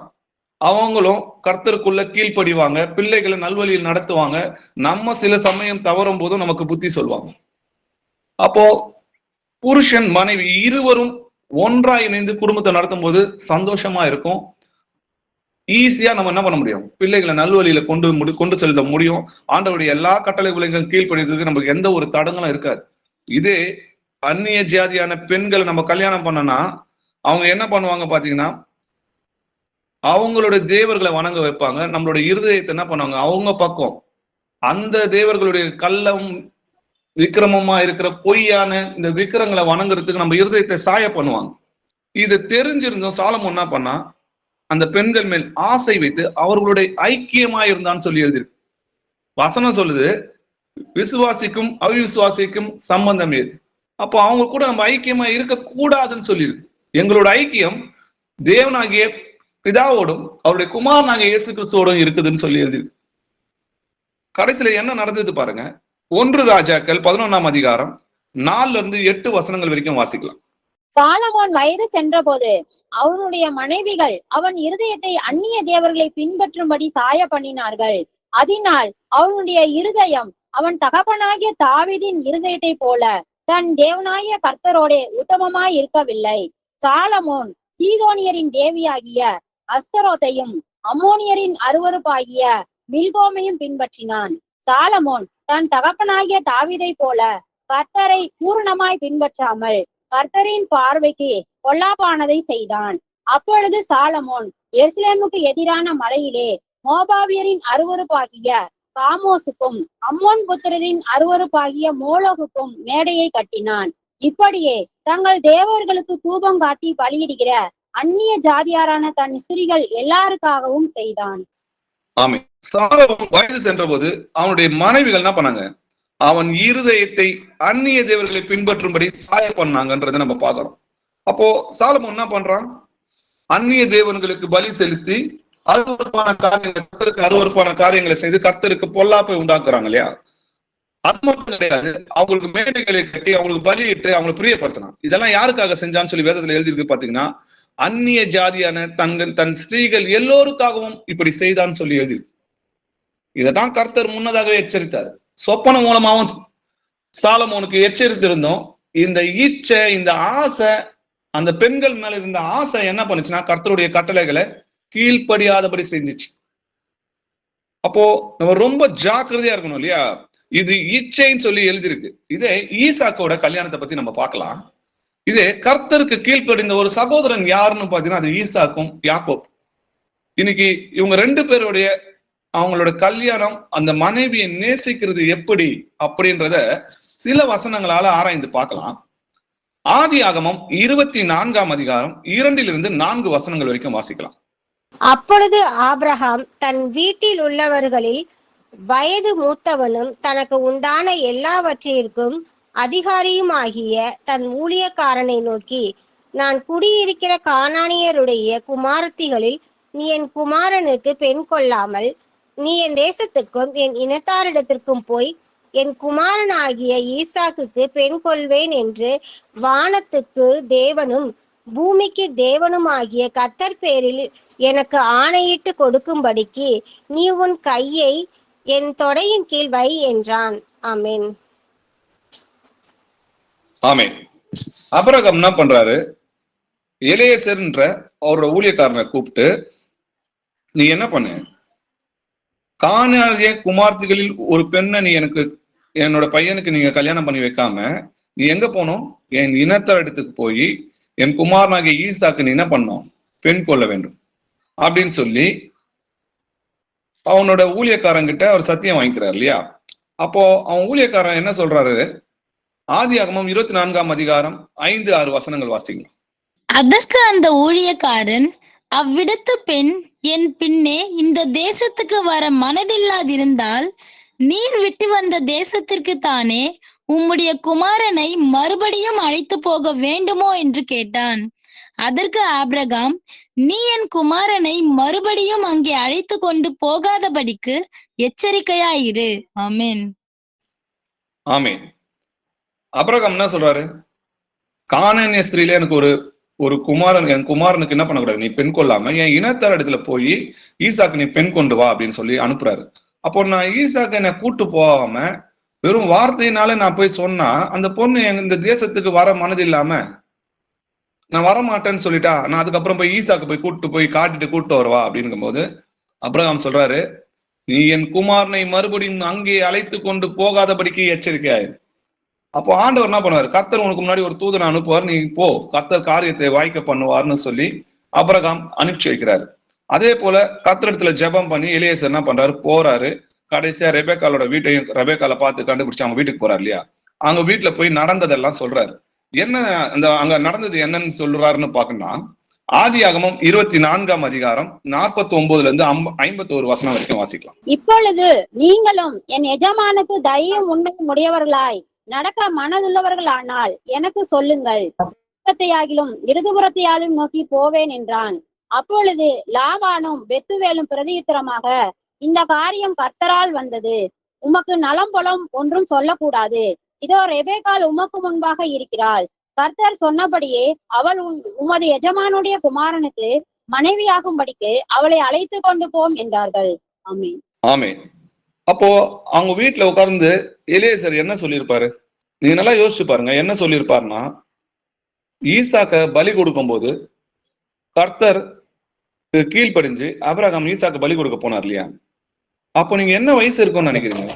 அவங்களும் கர்த்தருக்குள்ள கீழ்ப்படிவாங்க, பிள்ளைகளை நல்வழியில் நடத்துவாங்க. நம்ம சில சமயம் தவறும் போதும் நமக்கு புத்தி சொல்லுவாங்க. அப்போ புருஷன் மனைவி இருவரும் ஒன்றா இணைந்து குடும்பத்தை நடத்தும் போது சந்தோஷமா இருக்கும். ஈஸியா நம்ம என்ன பண்ண முடியும்? பிள்ளைகளை நல்வழியில கொண்டு செல்ல முடியும். ஆண்டவருடைய எல்லா கட்டளைகளையும் கீழ்ப்படிறதுக்கு நமக்கு எந்த ஒரு தடங்களும் இருக்காது. இதே அந்நிய ஜாதியான பெண்களை நம்ம கல்யாணம் பண்ணனா அவங்க என்ன பண்ணுவாங்க பாத்தீங்கன்னா, அவங்களுடைய தேவர்களை வணங்க வைப்பாங்க. நம்மளுடைய இருதயத்தை என்ன பண்ணுவாங்க? அவங்க பக்கம் அந்த தேவர்களுடைய கள்ளம் விக்கிரமமா இருக்கிற பொய்யான இந்த விக்கிரங்களை வணங்குறதுக்கு நம்ம இருதயத்தை சாய பண்ணுவாங்க. இது தெரிஞ்சிருந்தோம் சாலமோன் என்ன பண்ணா, அந்த பெண்கள் மேல் ஆசை வைத்து அவர்களுடைய ஐக்கியமா இருந்தான்னு சொல்லி எழுதிருக்கு. வசனம் சொல்லுது, விசுவாசிக்கும் அவிசுவாசிக்கும் சம்பந்தம் ஏது. அப்போ அவங்க கூட நம்ம ஐக்கியமா இருக்க கூடாதுன்னு சொல்லியிருக்கு. எங்களோட ஐக்கியம் தேவனாகிய பிதாவோடும் அவருடைய குமாரனாகிய இயேசு கிறிஸ்துவோடும் இருக்குதுன்னு சொல்லி எழுதிருக்கு. கடைசியில என்ன நடந்தது பாருங்க. 1 ராஜாக்கள் 11ஆம் அதிகாரம் 4-8 வசனங்கள் வரைக்கும் வாசிக்கலாம். சாலமோன் வயது சென்றபோது அவனுடைய மனைவிகள் அவன் இருதயத்தை அந்நிய தேவர்களை பின்பற்றும்படி சாய பண்ணினார்கள். அதனால் அவனுடைய இருதயம் அவன் தகப்பனாகிய தாவீதின் இருதயத்தை போல தன் தேவனாகிய கர்த்தரோடே உத்தமமாய் இருக்கவில்லை. சாலமோன் சீதோனியரின் தேவியாகிய அஸ்தரோத்தையும் அம்மோனியரின் அருவருப்பாகிய மில்கோமையும் பின்பற்றினான். சாலமோன் தன் தகப்பனாகிய தாவீதை போல கர்த்தரை பூரணமாய் பின்பற்றாமல் கர்த்தரின் பார்வைக்கு பொல்லாப்பானதை செய்தான். அப்பொழுது சாலமோன் எருசலேமுக்கு எதிரான மலையிலே மோபாவியரின் அருவருப்பாகிய காமோசுக்கும் அம்மோன் புத்திரரின் அருவருப்பாகிய மோலோகுக்கும் மேடையை கட்டினான். இப்படியே தங்கள் தேவர்களுக்கு தூபம் காட்டி பலியிடுகிற அந்நிய ஜாதியாரான தன் ஸ்திரீகள் எல்லாருக்காகவும் செய்தான். ஆமே. சாலமோன் வயது சென்ற போது அவனுடைய மனைவிகள் என்ன பண்ணாங்க? அவன் இருதயத்தை அந்நிய தேவர்களை பின்பற்றும்படி சாய பண்ணாங்கன்றதை நம்ம பார்க்கிறோம். அப்போ சாலமோன் என்ன பண்றான்? அந்நிய தேவன்களுக்கு பலி செலுத்தி அருவருப்பான காரியங்களை, கர்த்தருக்கு அருவருப்பான காரியங்களை செய்து கர்த்தருக்கு பொல்லாப்பை உண்டாக்குறாங்க இல்லையா? அது மட்டும் கிடையாது, அவங்களுக்கு மேடைகளை கட்டி அவங்களுக்கு பலியிட்டு அவங்களை பிரியப்படுத்தினான். இதெல்லாம் யாருக்காக செஞ்சான்னு சொல்லி வேதத்துல எழுதியிருக்கு பாத்தீங்கன்னா, அந்நிய ஜாதியான தன் ஸ்திரீகள் எல்லோருக்காகவும் இப்படி செய்தான்னு சொல்லி எழுதியிருக்கு. இதைதான் கர்த்தர் முன்னதாகவே எச்சரித்தார். சொப்பன மூலமாவும் சாலமோனுக்கு எச்சரித்திருந்தோம். இந்த இச்சை, இந்த ஆசை, அந்த பெண்கள் மேல இருந்த ஆசை என்ன பண்ணுச்சுன்னா கர்த்தருடைய கட்டளைகளை கீழ்ப்படியாதபடி செஞ்சிச்சு. அப்போ நம்ம ரொம்ப ஜாக்கிரதையா இருக்கணும் இல்லையா? இது இச்சைன்னு சொல்லி எழுதியிருக்கு. இதே ஈசாக்கோட கல்யாணத்தை பத்தி நம்ம பார்க்கலாம். இதே கர்த்தருக்கு கீழ்ப்படிந்த ஒரு சகோதரன் யாருன்னு பாத்தீங்கன்னா அது ஈசாக்கும் யாக்கோப். இன்னைக்கு இவங்க 2 பேருடைய அவங்களோட கல்யாணம், அந்த மனைவியை நேசிக்கிறது எப்படி அப்படின்றத சில வசனங்களால ஆராய்ந்து பார்க்கலாம். ஆதியாகமம் 24ஆம் அதிகாரம் 2-4 வசனங்கள் வரைக்கும் வாசிக்கலாம். அப்பொழுது ஆபிரகாம் தன் வீட்டில் உள்ளவர்களில் வயது மூத்தவனும் தனக்கு உண்டான எல்லாவற்றிற்கும் அதிகாரியுமாகிய தன் ஊழியக்காரனை நோக்கி, நான் குடியிருக்கிற கானானியருடைய குமாரத்திகளில் நீ என் குமாரனுக்கு பெண் கொள்ளாமல் நீ என் தேசத்துக்கும் என் இனத்தாரிடத்திற்கும் போய் என் குமாரனாகிய ஈசாக்குக்கு பெண் கொள்வேன் என்று வானத்துக்கு தேவனும் பூமிக்கு தேவனுமாகிய கர்த்தர் பேரில் எனக்கு ஆணையிட்டு கொடுக்கும்படிக்கு நீ உன் கையை என் தொடையின் கீழ் வை என்றான். ஆமென். ஆமென். ஆபிரகாம் என்ன பண்றாரு, எலியேசர்ன்ற அவரோட ஊழியக்காரனை கூப்பிட்டு, நீ என்ன பண்ணு, கானானிய குமார்த்திகளில் ஒரு பெண்ணை நீ எனக்கு, என்னோட பையனுக்கு நீங்க கல்யாணம் பண்ணி வைக்காம நீ எங்க போனோம், என் இனத்தார் இடத்துக்கு போய் என் குமாரனாகிய ஈசாக்கு நீ என்ன பண்ணோம், பெண் கொள்ள வேண்டும் அப்படின்னு சொல்லி அவனோட ஊழியக்காரங்கிட்ட அவர் சத்தியம் வாங்கிக்கிறார் இல்லையா. அப்போ அவன் ஊழியக்காரன் என்ன சொல்றாரு, ஆதியாகமம் 24ஆம் அதிகாரம் 5-6 வசனங்கள் வாசிங்க. அதற்கு அந்த ஊழியக்காரன், அவ்விடத்து பெண் என் பின்னே இந்த தேசத்துக்கு வர மனதில்லாதிருந்தால் நீர் விட்டு வந்த தேசத்திற்கு தானே உம்முடைய குமாரனை மறுபடியும் அழைத்து போக வேண்டுமோ என்று கேட்டான். அதற்கு ஆபிரகாம், நீ என் குமாரனை மறுபடியும் அங்கே அழைத்து கொண்டு போகாதபடிக்கு எச்சரிக்கையாயிரு. ஆமென். ஆமென். ஆபிரகாம் என்ன சொல்றாரு, கானானிய ஸ்திரீல எனக்கு ஒரு குமாரன், என் குமாரனுக்கு என்ன பண்ணக்கூடாது, நீ பெண் கொள்ளாம என் இனத்தார் இடத்துல போய் ஈசாக்கு நீ பெண் கொண்டு வா அப்படின்னு சொல்லி அனுப்புறாரு. அப்போ நான் ஈசாக்கு என்னை கூட்டு போகாம வெறும் வார்த்தையினால நான் போய் சொன்னா அந்த பொண்ணு இந்த தேசத்துக்கு வர மனது இல்லாம நான் வரமாட்டேன்னு சொல்லிட்டா, நான் அதுக்கப்புறம் போய் ஈசாக்கு போய் கூட்டு வருவா அப்படின்னும் போது ஆபிரகாம் சொல்றாரு, நீ என் குமாரனை மறுபடியும் அங்கே அழைத்து கொண்டு போகாதபடிக்கு எச்சரிக்கையாயிரு. அப்போ ஆண்டவர் என்ன பண்ணுவார், கர்த்தர் உனக்கு முன்னாடி ஒரு தூதனை அனுப்புவார், நீ போ, கர்த்தர் காரியத்தை வாய்க்க பண்ணுவார்னு சொல்லி ஆபிரகாம் அனுப்பிச்சு வைக்கிறாரு. அதே போல கர்த்தரிடத்துல ஜெபம் பண்ணி எலியேசர் என்ன பண்றாரு, போறாரு. கடைசியா ரெபேக்காலோட வீட்டையும் ரெபேக்கால பார்த்து கண்டுபிடிச்சு அவங்க வீட்டுக்கு போறாரு இல்லையா. அவங்க வீட்டுல போய் நடந்ததெல்லாம் சொல்றாரு. என்ன அங்க நடந்தது என்னன்னு சொல்றாருன்னு பாக்கணும்னா, ஆதியாகமம் 24ஆம் அதிகாரம் 49-லிருந்து 51 வசனம் வரைக்கும் வாசிக்கலாம். இப்பொழுது நீங்களும் என் எஜமானுக்கு தைரியம் உண்மையும் உடையவர்களாய் நடக்க மனதுள்ளவர்களானால் எனக்கு சொல்லுங்கள், பக்கத்தையாகிலும் இடதுபுறத்தையாலும் நோக்கி போவேன் என்றான். அப்பொழுது லாபானும் பெத்துவேலும் பிரதியுத்தரமாக, இந்த காரியம் கர்த்தரால் வந்தது, உமக்கு நலம் பொலம் ஒன்றும் சொல்லக்கூடாது. இதோ ரெபேக்காள் உமக்கு முன்பாக இருக்கிறாள். கர்த்தர் சொன்னபடியே அவள் உமது எஜமானுடைய குமாரனுக்கு மனைவியாகும்படிக்கு அவளை அழைத்து கொண்டு போம் என்றார்கள். ஆமென். ஆமென். அப்போ அவங்க வீட்டுல உட்கார்ந்து எலியேசர் என்ன சொல்லியிருப்பாரு, நீங்க நல்லா யோசிச்சு பாருங்க. என்ன சொல்லியிருப்பாருன்னா, ஈசாக்க பலி கொடுக்கும் போது கர்த்தர் கீழ்ப்படிஞ்சு ஆபிரகாம் ஈசாக்கு பலி கொடுக்க போனார் இல்லையா. அப்போ நீங்க என்ன வயசு இருக்கும்னு நினைக்கிறீங்க?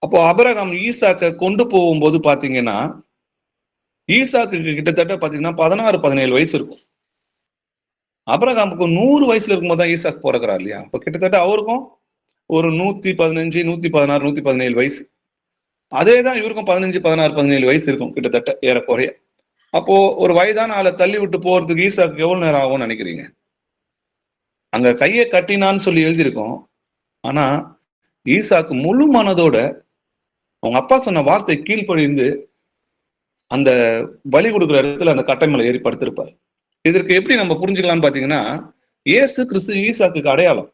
அப்போ ஆபிரகாம் ஈசாக்க கொண்டு போகும்போது பாத்தீங்கன்னா ஈசாக்கு கிட்டத்தட்ட பாத்தீங்கன்னா 16-17 வயசு இருக்கும். ஆபிரகாமுக்கு 100 வயசுல இருக்கும்போது தான் ஈசாக்கு பிறக்கிறார் இல்லையா. அப்போ கிட்டத்தட்ட அவருக்கும் ஒரு 115, 116, 117 வயசு. அதேதான் இவருக்கும் 15, 16, 17 வயசு இருக்கும் கிட்டத்தட்ட ஏறக்குறைய. அப்போ ஒரு வயதான ஆளை தள்ளி விட்டு போறதுக்கு ஈசாக்கு எவ்வளவு நேரம் ஆகும்னு நினைக்கிறீங்க? அங்க கையை கட்டினான்னு சொல்லி எழுதியிருக்கோம். ஆனா ஈசாக்கு முழு மனதோட அவங்க அப்பா சொன்ன வார்த்தை கீழ்ப்படிந்து அந்த பலி கொடுக்குற இடத்துல அந்த கட்டை மேல ஏறி படுத்திருப்பார். இதற்கு எப்படி நம்ம புரிஞ்சுக்கலாம்னு பாத்தீங்கன்னா, இயேசு கிறிஸ்து ஈசாக்குக்கு அடையாளம்.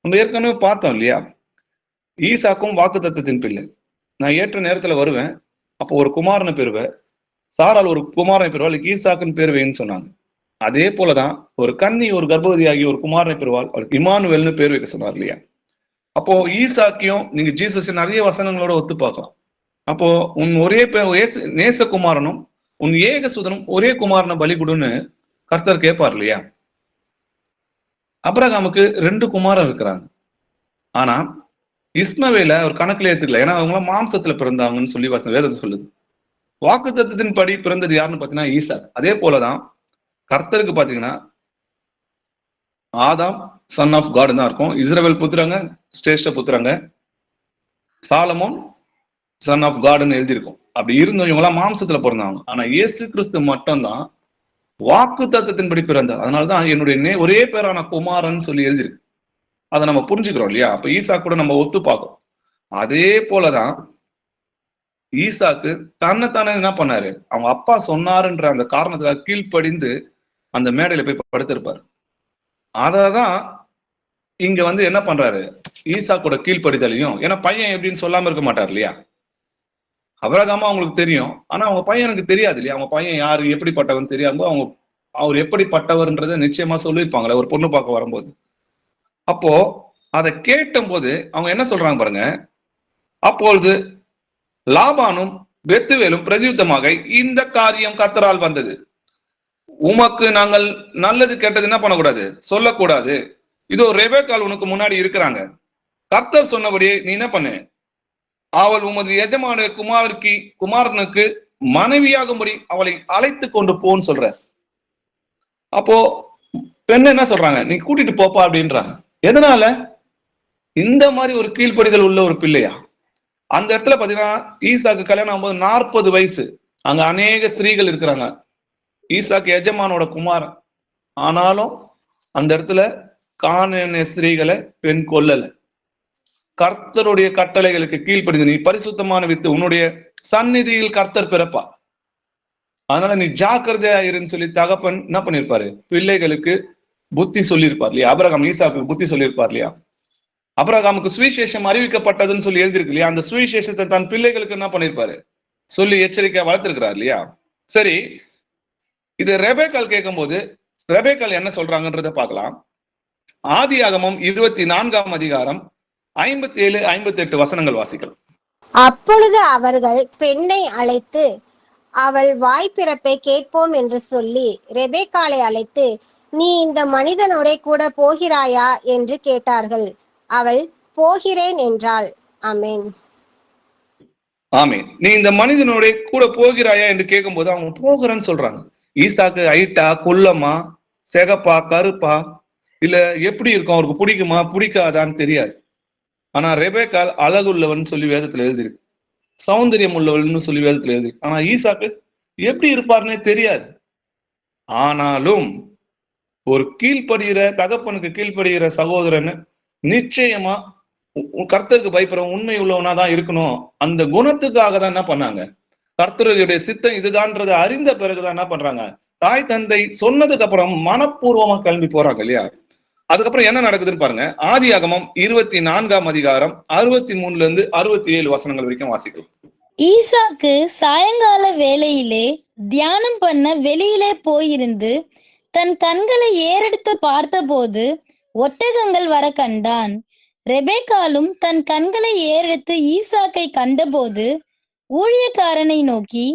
நம்ம ஏற்கனவே பார்த்தோம் இல்லையா, ஈசாக்கும் வாக்குத்தத்தத்தின் பிள்ளை. நான் ஏற்ற நேரத்துல வருவேன், அப்போ ஒரு குமாரனை பெறுவேன், சாரால் ஒரு குமாரனை பெறுவாள், ஈசாக்குன்னு பேர் வைன்னு சொன்னாங்க. அதே போலதான் ஒரு கன்னி ஒரு கர்ப்பவதியாகி ஒரு குமாரனை பெறுவாள், அவருக்கு இமானுவேல்னு பேர் வைக்க சொன்னார் இல்லையா. அப்போ ஈசாக்கியும் நீங்க ஜீசஸ் நிறைய வசனங்களோட ஒத்து பார்க்கலாம். அப்போ உன் ஒரே நேசகுமாரனும் உன் ஏகசுதனும் ஒரே குமாரனை பலி கொடுன்னு கர்த்தர் கேட்பார் இல்லையா. ஆபிரகாமுக்கு 2 குமாரன் இருக்கிறாங்க. ஆனா இஸ்மவேல ஒரு கணக்குல ஏத்துக்கல, ஏன்னா அவங்களாம் மாம்சத்துல பிறந்தாங்கன்னு சொல்லி வேதம் சொல்லுது. வாக்கு தத்துவத்தின் படி பிறந்தது யாருன்னு பாத்தீங்கன்னா ஈசாக். அதே போலதான் கர்த்தருக்கு பாத்தீங்கன்னா ஆதாம் சன் ஆஃப் காட் தான் இருக்கும். இஸ்ரவேல் புத்திரங்க சிரேஷ்ட புத்திரங்க, சாலமோன் சன் ஆஃப் காட்னு எழுதியிருக்கும். அப்படி இருந்தோம், இவங்கெல்லாம் மாம்சத்துல பிறந்தாங்க. ஆனா இயேசு கிறிஸ்து மட்டும்தான் வாக்கு தத்தத்தின்படி பிறந்தார். அதனாலதான் என்னுடைய ஒரே பேரான குமாரன் சொல்லி எழுதியிருக்கு. அதை நம்ம புரிஞ்சுக்கிறோம் இல்லையா? அப்ப ஈசா கூட நம்ம ஒத்து பார்க்கிறோம். அதே போலதான் ஈசாக்கு தன்னைத்தானே என்ன பண்ணாரு, அவங்க அப்பா சொன்னாருன்ற அந்த காரணத்துக்காக கீழ்ப்படிந்து அந்த மேடையில போய் படுத்திருப்பாரு. அததான் இங்க என்ன பண்றாரு, ஈசாக்கோட கீழ்ப்படிதலையும், ஏன்னா பையன் எப்படின்னு சொல்லாம இருக்க மாட்டார் இல்லையா? அபிரகாமா அவங்களுக்கு தெரியும், ஆனா அவங்க பையனுக்கு தெரியாது இல்லையா? அவங்க பையன் யாரு எப்படிப்பட்டவர்னு தெரியாம அவர் எப்படிப்பட்டவர்ன்றதை நிச்சயமா சொல்லியிருப்பாங்களே ஒரு பொண்ணு பார்க்க வரும்போது. அப்போ அதை கேட்டும் போது அவங்க என்ன சொல்றாங்க பாருங்க, அப்பொழுது லாபானும் பெத்துவேலும் பிரதியுத்தமாக, இந்த காரியம் கர்த்தரால் வந்தது, உமக்கு நாங்கள் நல்லது கெட்டது என்ன பண்ணக்கூடாது, சொல்லக்கூடாது. இதோ ரெபெக்காள் உனக்கு முன்னாடி இருக்கிறாங்க, கர்த்தர் சொன்னபடியே நீ என்ன பண்ணு, அவள் உமது எஜமான குமாரனுக்கு மனைவியாகும்படி அவளை அழைத்து கொண்டு போன்னு சொல்ற. அப்போ பெண்ணு என்ன சொல்றாங்க, நீ கூட்டிட்டு போப்பா அப்படின்றாங்க. எதனால? இந்த மாதிரி ஒரு கீழ்ப்படிதல் உள்ள ஒரு பிள்ளையா? அந்த இடத்துல பாத்தீங்கன்னா ஈசாக்கு கல்யாணம் ஆகும்போது 40 வயசு, அங்க அநேக ஸ்திரீகள் இருக்கிறாங்க. ஈசாக்கு எஜமானோட குமாரன், ஆனாலும் அந்த இடத்துல கானானிய ஸ்திரீகளை பெண் கொல்லல. கர்த்தருடைய கட்டளைகளுக்கு கீழ்ப்படிந்து நீ பரிசுத்தமான வித்து, உன்னுடைய சந்நிதியில் கர்த்தர் பிறப்பா, அதனால நீ ஜாக்கிரதையா இருன்னு சொல்லி தகப்பன் என்ன பண்ணிருப்பாரு, பிள்ளைகளுக்கு புத்தி சொல்லியிருப்பார் இல்லையா? ஆபிரகாம் ஈசாக்கு புத்தி சொல்லியிருப்பார் இல்லையா? ஆபிரகாமுக்கு சுவிசேஷம் அறிவிக்கப்பட்டதுன்னு சொல்லி எழுதியிருக்கு இல்லையா? அந்த சுவிசேஷத்தை தன் பிள்ளைகளுக்கு என்ன பண்ணிருப்பாரு, சொல்லி எச்சரிக்கையா வளர்த்திருக்கிறார் இல்லையா? சரி, இது ரெபெக்காள் கேட்கும் போது ரெபெக்காள் என்ன சொல்றாங்கன்றத பார்க்கலாம். ஆதியாகமம் 24ஆம் அதிகாரம் 57, 58 வசனங்கள் வாசிக்கலாம். அப்பொழுது அவர்கள் பெண்ணை அழைத்து, அவள் வாய் பிறப்பை கேட்போம் என்று சொல்லி ரெபெக்காளை அழைத்து, நீ இந்த மனிதனோட கூட போகிறாயா என்று கேட்டார்கள். அவள் போகிறேன் என்றாள். ஆமென். ஆமென். நீ இந்த மனிதனோட கூட போகிறாயா என்று கேட்கும் போது அவங்க போகிறேன்னு சொல்றாங்க. ஈசாக்கு ஐட்டா, குள்ளமா, செகப்பா, கருப்பா, இல்ல எப்படி இருக்கும், அவருக்கு பிடிக்குமா பிடிக்காதான்னு தெரியாது. ஆனா ரெபெக்காள் அழகுள்ளவன் சொல்லி வேதத்துல எழுதியிருக்கு, சௌந்தரியம் உள்ளவள்னு சொல்லி வேதத்துல எழுதியிருக்கு. ஆனா ஈசாக்கு எப்படி இருப்பாருன்னே தெரியாது. ஆனாலும் ஒரு கீழ்ப்படுகிற தகப்பனுக்கு கீழ்ப்படுகிற சகோதரன் நிச்சயமா கர்த்தருக்கு பயப்படுற உண்மை உள்ளவனா தான் இருக்கணும். அந்த குணத்துக்காக தான் என்ன பண்ணாங்க, கர்த்தருடைய சித்தம் இதுதான்றதை அறிந்த பிறகுதான் என்ன பண்றாங்க, தாய் தந்தை சொன்னதுக்கு அப்புறம் மனப்பூர்வமா கிளம்பி போறாங்க இல்லையா? அதுக்கப்புறம் என்ன நடக்குதுன்னு பாருங்க. ஆதியாகமம் 24ஆம் அதிகாரம் 63 67 வசனங்கள் வரைக்கும் வாசிக்கலாம். ஈசாக்கு சாயங்கால வேளையிலே தியானம் பண்ண வெளியிலே போயிருந்து தன் கண்களை ஏறெடுத்து பார்த்தபோது ஒட்டகங்கள் வர கண்டான். ரெபெக்காளும் தன் கண்களை ஏறெடுத்து ஈசாக்கை கண்டபோது ஊழியக்காரனை நோக்கி,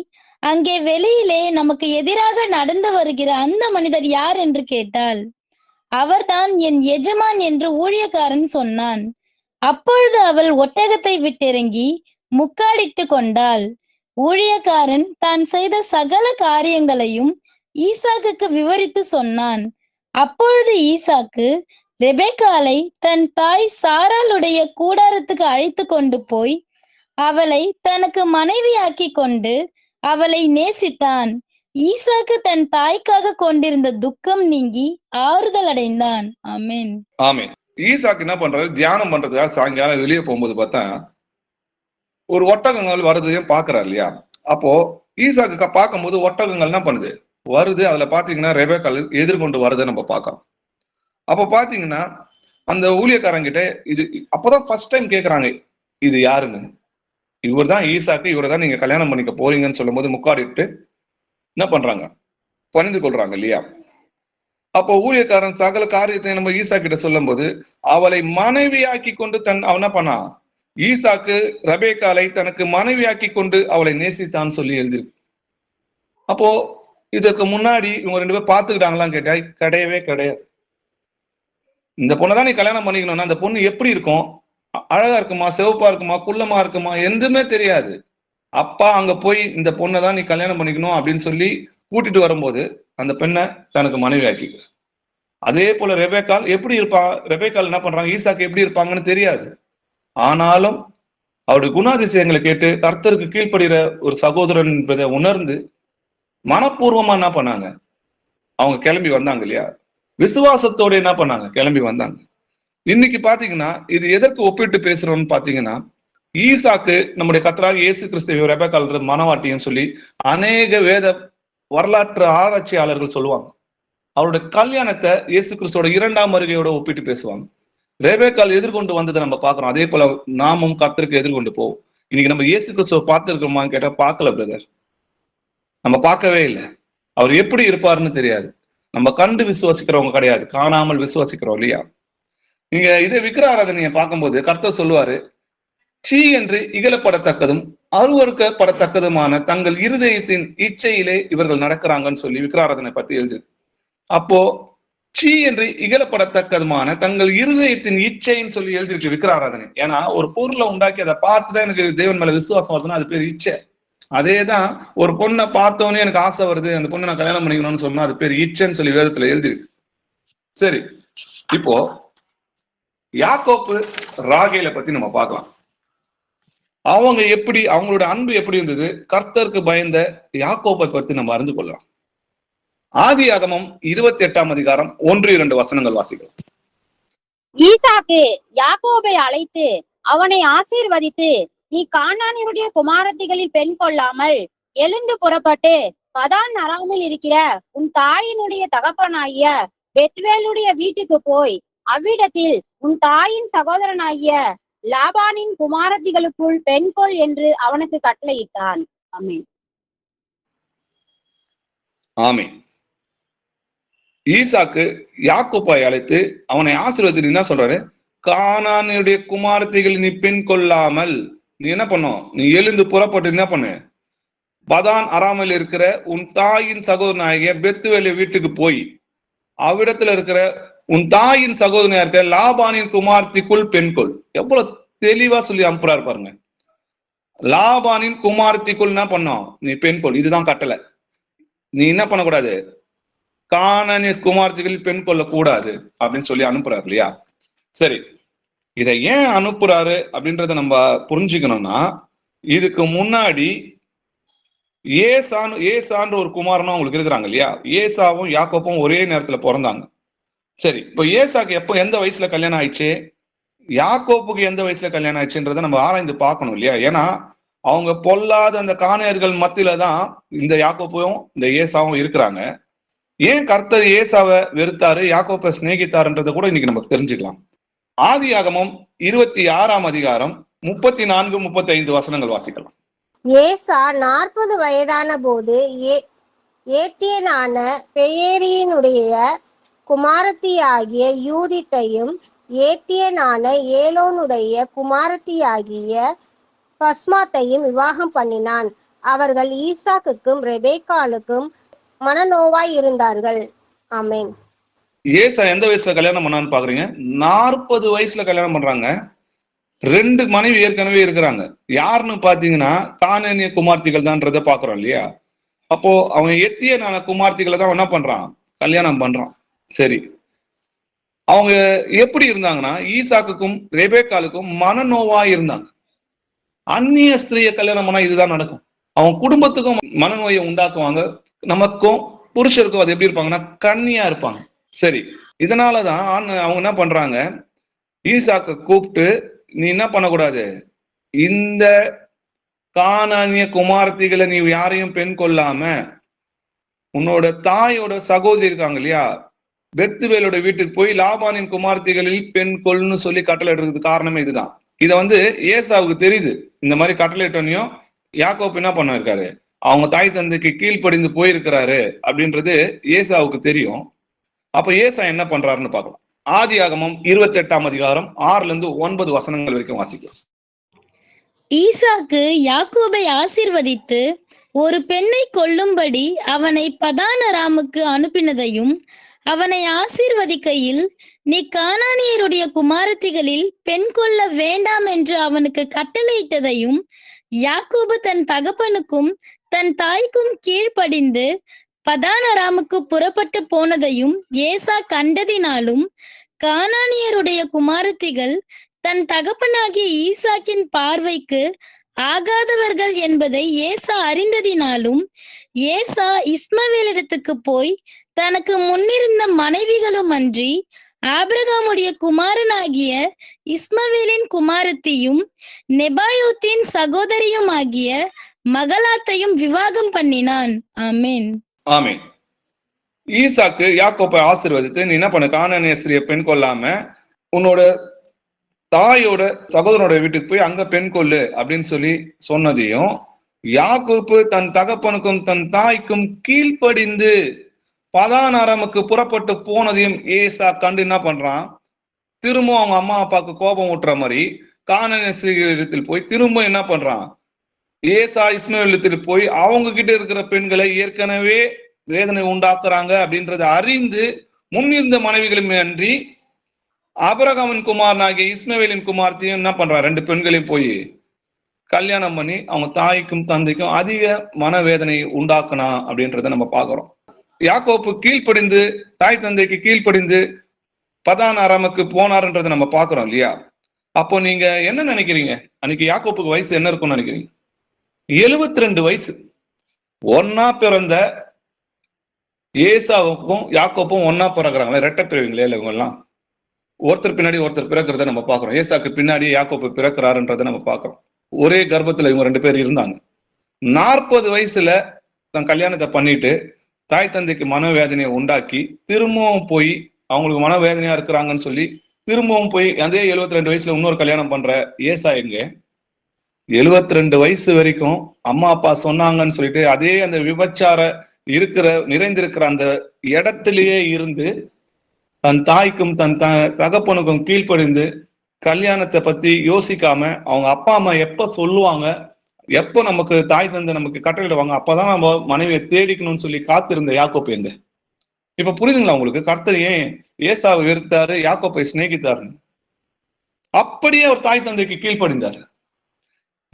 அங்கே வெளியிலே நமக்கு எதிராக நடந்து வருகிற அந்த மனிதர் யார் என்று கேட்டாள். அவர்தான் என் எஜமான் என்று ஊழியக்காரன் சொன்னான். அப்பொழுது அவள் ஒட்டகத்தை விட்டிறங்கி முக்காடிட்டு கொண்டாள். ஊழியக்காரன் தான் செய்த சகல காரியங்களையும் ஈசாக்குக்கு விவரித்து சொன்னான். அப்பொழுது ஈசாக்கு ரெபெக்காளை தன் தாய் சாராளுடைய கூடாரத்துக்கு அழைத்து கொண்டு போய் அவளை தனக்கு மனைவியாக்கி கொண்டு அவளை நேசித்தான். ஈசாக்கு தன் தாய்க்காக கொண்டிருந்த துக்கம் நீங்கி ஆறுதல் அடைந்தான். ஆமென். ஆமென். ஈசாக்கு என்ன பண்றாரு, தியானம் பண்றதுக்காக சாயங்காலம் வெளியே போகும்போது பார்த்தா ஒரு ஒட்டகங்கள் வருதையும் பாக்குறாரு இல்லையா? அப்போ ஈசாக்கு பார்க்கும்போது ஒட்டகங்கள் என்ன பண்ணுது, வருது. அதுல பாத்தீங்கன்னா ரெபெக்காள் எதிர்கொண்டு வருதை நம்ம பார்க்கலாம். அப்போ பாத்தீங்கன்னா அந்த ஊழியக்காரங்கிட்ட இது அப்பதான் ஃபர்ஸ்ட் டைம் கேட்கறாங்க, இது யாருன்னு. இவர் தான் ஈசாக்கு, இவரை தான் நீங்க கல்யாணம் பண்ணிக்க போறீங்கன்னு சொல்லும் போது முக்காடிட்டு என்ன பண்றாங்க, பணிந்து கொள்றாங்க இல்லையா? அப்போ ஊழியக்காரன் சகல காரியத்தை நம்ம ஈசா கிட்ட சொல்லும் போது அவளை மனைவியாக்கி கொண்டு அவன் என்ன பண்ணா, ஈசாக்கு ரெபெக்காளை தனக்கு மனைவியாக்கி கொண்டு அவளை நேசித்தான்னு சொல்லி எழுதிருக்கு. அப்போ இதற்கு முன்னாடி இவங்க 2 பேரும் பார்த்துக்கிட்டாங்களான்னு கேட்டா கிடையவே கிடையாது. இந்த பொண்ணை தான் நீ கல்யாணம் பண்ணிக்கணும்னா அந்த பொண்ணு எப்படி இருக்கும், அழகா இருக்குமா, சிவப்பா இருக்குமா, குள்ளமா இருக்குமா, எதுவுமே தெரியாது. அப்பா அங்க போய் இந்த பொண்ணை தான் நீ கல்யாணம் பண்ணிக்கணும் அப்படின்னு சொல்லி கூட்டிட்டு வரும்போது அந்த பெண்ணை தனக்கு மனைவி ஆக்கிக்கிறார். அதே போல ரெபேக்கால் எப்படி இருப்பா, ரெபேக்கால் என்ன பண்றாங்க, ஈசாக்கு எப்படி இருப்பாங்கன்னு தெரியாது. ஆனாலும் அவருடைய குணாதிசயங்களை கேட்டு கர்த்தருக்கு கீழ்ப்படுகிற ஒரு சகோதரன் என்பதை உணர்ந்து மனப்பூர்வமா என்ன பண்ணாங்க, அவங்க கிளம்பி வந்தாங்க இல்லையா, விசுவாசத்தோட என்ன பண்ணாங்க, கிளம்பி வந்தாங்க. இன்னைக்கு பாத்தீங்கன்னா இது எதற்கு ஒப்பிட்டு பேசுறோம்னு பாத்தீங்கன்னா, ஈசாக்கு நம்முடைய கர்த்தராகிய இயேசு கிறிஸ்து ரெபெக்காள் மனவாட்டின்னு சொல்லி அநேக வேத வரலாற்று ஆராய்ச்சியாளர்கள் சொல்லுவாங்க. அவருடைய கல்யாணத்தை இயேசு கிறிஸ்துவோட 2ஆம் வருகையோட ஒப்பிட்டு பேசுவாங்க. ரெபெக்காள் எதிர்கொண்டு வந்ததை நம்ம பாக்குறோம். அதே போல நாமும் கர்த்தருக்கு எதிர்கொண்டு போவோம். இன்னைக்கு நம்ம இயேசு கிறிஸ்துவ பார்த்திருக்கிறோமான்னு கேட்டா பார்க்கல பிரதர், நம்ம பார்க்கவே இல்லை. அவர் எப்படி இருப்பாருன்னு தெரியாது. நம்ம கண்டு விசுவாசிக்கிறவங்க கிடையாது, காணாமல் விசுவாசிக்கிறோம் இல்லையா. நீங்க இதே விக்கிர ஆராதனையை பார்க்கும்போது கர்த்தர் சொல்லுவாரு, சீ என்று இகழப்படத்தக்கதும் அருவருக்கப்படத்தக்கதுமான தங்கள் இருதயத்தின் இச்சையிலே இவர்கள் நடக்கிறாங்கன்னு சொல்லி விக்கிர ஆராதனை பத்தி எழுது. அப்போ சீ என்று இகழப்படத்தக்கதுமான தங்கள் இருதயத்தின் இச்சைன்னு சொல்லி எழுதியிருக்கு விக்கிர ஆராதனை. ஏன்னா ஒரு பொருளை உண்டாக்கி அதை பார்த்துதான் எனக்கு தேவன் மேல விசுவாசம் வருதுன்னா அது பேர் இச்சை. அதேதான் ஒரு பொண்ணை பார்த்தோன்னே எனக்கு ஆசை வருது, அந்த பொண்ணை நான் கல்யாணம் பண்ணிக்கணும்னு சொன்னா அது பேர் இச்சைன்னு சொல்லி வேதத்துல எழுதிருக்கு. சரி, இப்போ யாக்கோப்பு ராகேலை பத்தி நம்ம பார்க்கலாம். அவங்க எப்படி, அவங்களோட அன்பு எப்படி இருந்தது, கர்த்தருக்கு பயந்த யாக்கோப்பை பற்றி நம்ம அறிந்து கொள்ளலாம். ஆதியாகமம் 28ஆம் அதிகாரம் 1-2 வசனங்கள் வாசிக்கலாம். ஈசாக்கு யாக்கோபை அழைத்து அவனை ஆசீர்வதித்து, நீ கானானியருடைய குமாரத்திகளில் பெண் கொள்ளாமல் எழுந்து புறப்பட்டு பதான் அராமில் இருக்கிற உன் தாயினுடைய தகப்பனாகிய பெத்வேலுடைய வீட்டுக்கு போய் அவ்விடத்தில் உன் தாயின் சகோதரனாகிய லாபானின் குமாரத்திகளுக்குள் பெண் கொள் என்று அவனுக்கு கட்டளையிட்டான். ஆமென். ஆமென். ஈசாக்கு யாக்கோப்பை அழைத்து அவனை ஆசீர்வதித்து என்ன சொல்றாரு, கானானியுடைய குமாரத்திகள் நீ பெண் கொள்ளாமல் நீ என்ன பண்ணும், நீ எழுந்து புறப்பட்டு என்ன பண்ணு, பதான் அராமில் இருக்கிற உன் தாயின் சகோதரனாகிய பெத்துவேலு வீட்டுக்கு போய் அவ்விடத்துல இருக்கிற உன் தாயின் சகோதரனா இருக்க லாபானின் குமார்த்திக்குள் பெண் கொள். எவ்வளவு தெளிவா சொல்லி அனுப்புறாரு பாருங்க. லாபானின் குமார்த்திக்குள் என்ன பண்ணோம், நீ பெண் கொள், இதுதான் கட்டளை. நீ என்ன பண்ணக்கூடாது, கானானிய குமார்த்திகளில் பெண் கொள்ளக்கூடாது அப்படின்னு சொல்லி அனுப்புறாரு இல்லையா. சரி, இதை ஏன் அனுப்புறாரு அப்படின்றத நம்ம புரிஞ்சுக்கணும்னா, இதுக்கு முன்னாடி ஏசான்ற ஒரு குமாரனும் அவங்களுக்கு இருக்கிறாங்க இல்லையா. ஏசாவும் யாக்கோப்பும் ஒரே நேரத்துல பிறந்தாங்க. சரி, இப்போ ஏசாக்கு எப்போ எந்த வயசுல கல்யாணம் ஆயிடுச்சு, யாக்கோப்புக்கு எந்த வயசுல கல்யாணம் ஆயிடுச்சுன்றதை நம்ம ஆராய்ந்து பார்க்கணும் இல்லையா. ஏன்னா அவங்க பொல்லாத அந்த காணியர்கள் மத்தியில தான் இந்த யாக்கோப்பும் இந்த ஏசாவும் இருக்கிறாங்க. ஏன் கர்த்தர் ஏசாவை வெறுத்தாரு, யாக்கோப்பை சிநேகித்தாருன்றதை கூட இன்னைக்கு நமக்கு தெரிஞ்சுக்கலாம். ஆதியாகமம் 26ஆம் அதிகாரம் 34-35 வசனங்கள் வாசிக்கலாம். ஏசா 40 வயதான போது ஏத்தியனான பெயேரியினுடைய குமாரத்தியாகிய யூதித்தையும் ஏத்தியனான ஏலோனுடைய குமாரத்தியாகிய பஸ்மாத்தையும் விவாகம் பண்ணினான். அவர்கள் ஈசாக்குக்கும் ரெபேக்காளுக்கும் மனநோவாய் இருந்தார்கள். ஆமென். ஏசா எந்த வயசுல கல்யாணம் பண்ணான்னு பாக்குறீங்க, 40 வயசுல கல்யாணம் பண்றாங்க. 2 மனைவி ஏற்கனவே இருக்கிறாங்க. யாருன்னு பாத்தீங்கன்னா கானானிய குமார்த்திகள் தான்றத பாக்குறோம் இல்லையா. அப்போ அவன் எத்தியனான குமார்த்திகளை தான் என்ன பண்றான், கல்யாணம் பண்றான். சரி, அவங்க எப்படி இருந்தாங்கன்னா ஈசாக்குக்கும் ரெபேக்காளுக்கும் மனநோவா இருந்தாங்க. அந்நிய ஸ்திரியை கல்யாணம் பண்ணா இதுதான் நடக்கும். அவங்க குடும்பத்துக்கும் மனநோயை உண்டாக்குவாங்க, நமக்கும் புருஷருக்கும் அது எப்படி இருப்பாங்கன்னா கன்னியா இருப்பாங்க. சரி, இதனாலதான் அவங்க என்ன பண்றாங்க, ஈசாக்க கூப்பிட்டு நீ என்ன பண்ணக்கூடாது, இந்த கானானிய குமாரத்திகளை நீ யாரையும் பெண் கொள்ளாம உன்னோட தாயோட சகோதரி இருக்காங்க இல்லையா பெத்துவேலோட வீட்டுக்கு போய் லாபானின் குமார்த்திகளில் பெண் கொள்னு சொல்லி கட்டளை எடுக்கிறதுக்கு காரணமே இதுதான். இதை ஏசாவுக்கு தெரியுது. இந்த மாதிரி கட்டளை இட்டோனையும் யாக்கோப்பு என்ன பண்ண இருக்காரு, அவங்க தாய் தந்தைக்கு கீழ்ப்படிந்து போயிருக்கிறாரு அப்படின்றது ஏசாவுக்கு தெரியும். அப்ப ஏசா என்ன பண்றாருன்னு பார்க்கலாம். ஆதியாகமம் 28ஆம் அதிகாரம் 6-9 வசனங்கள் வரைக்கும் வாசிக்கலாம். ஈசாக்கு யாக்கோபை ஆசீர்வதித்து ஒரு பெண்ணை கொல்லும்படி அவனை பதான் அராமுக்கு அனுப்பினதையும், அவனை ஆசீர்வதிக்கையில் நீ கானானியருடைய குமாரத்திகளில் பெண் கொள்ள வேண்டாம் என்று அவனுக்கு கட்டளையிட்டதையும், யாக்கோபு தன் தகப்பனுக்கும் தன் தாய்க்கும் கீழ்ப்படிந்து பதான் அராமுக்கு புறப்பட்டு போனதையும் ஏசா கண்டதினாலும் கானானியருடைய குமாரத்திகள் தன் தகப்பனாகிய ஈசாக்கின் பார்வைக்கு ஆகாதவர்கள் என்பதை ஏசா அறிந்ததினாலும் ஏசா இஸ்மவேலிடத்துக்கு போய் தனக்கு முன்னிருந்த மனைவிகளும் அன்றி ஆபிரகாமுடைய குமாரனாகிய இஸ்மவேலின் குமாரத்தியும் நெபாயோத்தின் சகோதரியும் ஆகிய மகளாத்தையும் விவாகம் பண்ணினான். ஆமென். ஆமென். ஈசாக்கு யாக்கோப்பை ஆசீர்வதித்து, நீ என்ன பண்ண, கானானிய ஸ்திரியை பெண் கொள்ளாம உன்னோட தாயோட சகோதரனோட வீட்டுக்கு போய் அங்க பெண் கொள்ளு அப்படின்னு சொல்லி சொன்னதையும், யாக்கோப்பு தன் தகப்பனுக்கும் தன் தாய்க்கும் கீழ்ப்படிந்து பதான் அராமுக்கு புறப்பட்டு போனதையும் ஏசா கண்டு என்ன பண்றான், திரும்ப அவங்க அம்மா அப்பாவுக்கு கோபம் ஊட்டுற மாதிரி கானானியத்தில் போய் திரும்ப என்ன பண்றான், ஏசா இஸ்மவேலிடத்தில் போய் அவங்க கிட்ட இருக்கிற பெண்களை ஏற்கனவே வேதனை உண்டாக்குறாங்க அப்படின்றத அறிந்து முன்னிருந்த மனைவிகளும் அன்றி ஆபிரகாமின் குமாரனாகிய இஸ்மவேலின் குமார்த்தையும் என்ன பண்றான், 2 பெண்களையும் போய் கல்யாணம் பண்ணி அவங்க தாய்க்கும் தந்தைக்கும் அதிக மனவேதனை உண்டாக்குனா அப்படின்றத நம்ம பாக்குறோம். யாக்கோப்பு கீழ்ப்படிந்து தாய் தந்தைக்கு கீழ்ப்படிந்து பதான் அராமுக்கு போனார்ன்றதை நம்ம பாக்குறோம் இல்லையா? அப்போ நீங்க என்ன நினைக்கிறீங்க, அன்னைக்கு யாக்கோப்புக்கு வயசு என்ன இருக்கும்னு நினைக்கிறீங்க? 72 வயசு. ஒன்னா பிறந்த ஏசாவுக்கும் யாக்கோப்பும் ஒன்னா பிறகுறாங்களே, ரெட்டை பிறவிங்களே இவங்க எல்லாம் ஒருத்தர் பின்னாடி ஒருத்தர் பிறக்கிறத நம்ம பாக்குறோம். ஏசாக்கு பின்னாடி யாக்கோப்பு பிறக்கிறாருன்றதை நம்ம பாக்குறோம். ஒரே கர்ப்பத்துல இவங்க 2 பேர் இருந்தாங்க. 40 வயசுல தன் கல்யாணத்தை பண்ணிட்டு தாய் தந்தைக்கு மனவேதனையை உண்டாக்கி திரும்பவும் போய் அவங்களுக்கு மனவேதனையா இருக்கிறாங்கன்னு சொல்லி திரும்பவும் போய் அதே 72 வயசுல இன்னொரு கல்யாணம் பண்ற ஏசா எங்க? 72 வயசு வரைக்கும் அம்மா அப்பா சொன்னாங்கன்னு சொல்லிட்டு அதே அந்த விபச்சார நிறைந்திருக்கிற அந்த இடத்திலேயே இருந்து தன் தாய்க்கும் தன் தகப்பனுக்கும் கீழ்ப்படிந்து கல்யாணத்தை பத்தி யோசிக்காம அவங்க அப்பா அம்மா எப்ப சொல்லுவாங்க, எப்ப நமக்கு தாய் தந்தை நமக்கு கட்டளையிடுவாங்க அப்பதான் நம்ம மனைவியை தேடிக்கணும்னு சொல்லி காத்திருந்த யாக்கோப்பு எங்க? இப்ப புரியுதுங்களா உங்களுக்கு? கர்த்தர் ஏன் ஏசாவை வெறுத்தாரு, யாக்கோப்பை சிநேகித்தாரு? அப்படியே அவர் தாய் தந்தைக்கு கீழ்ப்படிந்தாரு.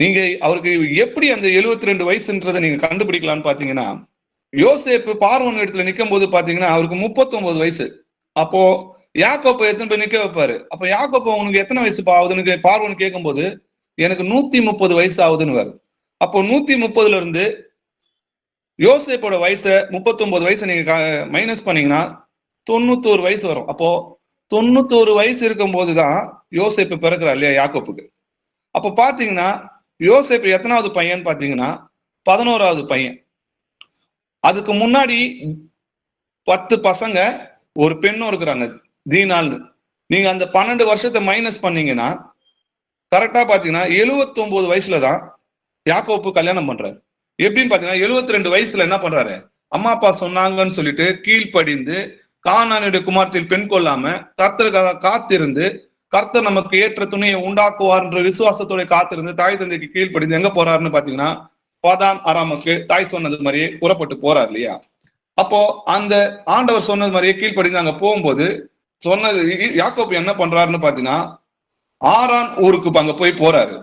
நீங்க அவருக்கு எப்படி அந்த 72 வயசுன்றதை நீங்க கண்டுபிடிக்கலாம்னு பாத்தீங்கன்னா, யோசேப்பு பார்வோன் இடத்துல நிற்கும் போது பாத்தீங்கன்னா அவருக்கு 39 வயசு. அப்போ யாக்கோப்பை எத்தனை பேர் நிக்க வைப்பாரு? அப்ப யாக்கோப்பை உனக்கு எத்தனை வயசு ஆகுதுன்னு பார்வோன் கேட்கும் போது எனக்கு 130 வயசு ஆகுதுன்னு வரும். அப்போ 130ல இருந்து யோசேப்போட வயசை 39 வயசை நீங்க மைனஸ் பண்ணீங்கன்னா 91 வயசு வரும். அப்போ 91 வயசு இருக்கும் போதுதான் யோசேப்பு பிறக்கிறார் இல்லையா யாக்கோப்புக்கு. அப்போ பாத்தீங்கன்னா யோசேப்பு எத்தனாவது பையன் பாத்தீங்கன்னா 11வது பையன். அதுக்கு முன்னாடி 10 பசங்க ஒரு பெண்ணும் இருக்கிறாங்க தீனால்னு. நீங்க அந்த 12 வருஷத்தை மைனஸ் பண்ணீங்கன்னா கரெக்டா பாத்தீங்கன்னா 79 வயசுலதான் யாக்கோப்பு கல்யாணம் பண்றாரு. எப்படின்னு பாத்தீங்கன்னா 72 வயசுல என்ன பண்றாரு, அம்மா அப்பா சொன்னாங்கன்னு சொல்லிட்டு கீழ்ப்படிந்து கானானியுடைய குமாரத்தில் பெண் கொள்ளாம கர்த்தருக்காக காத்திருந்து கர்த்தர் நமக்கு ஏற்ற துணையை உண்டாக்குவார்ன்ற விசுவாசத்தோட காத்திருந்து தாய் தந்தைக்கு கீழ்ப்படிந்து எங்க போறாருன்னு பாத்தீங்கன்னா பதான் அராமுக்கு தாய் சொன்னது மாதிரியே புறப்பட்டு போறாரு இல்லையா? அப்போ அந்த ஆண்டவர் சொன்னது மாதிரியே கீழ்ப்படிந்து அங்க போகும்போது சொன்னது யாக்கோப்பு என்ன பண்றாருன்னு பாத்தீங்கன்னா ஆரான் ஊருக்கு அங்க போய் போறாரு.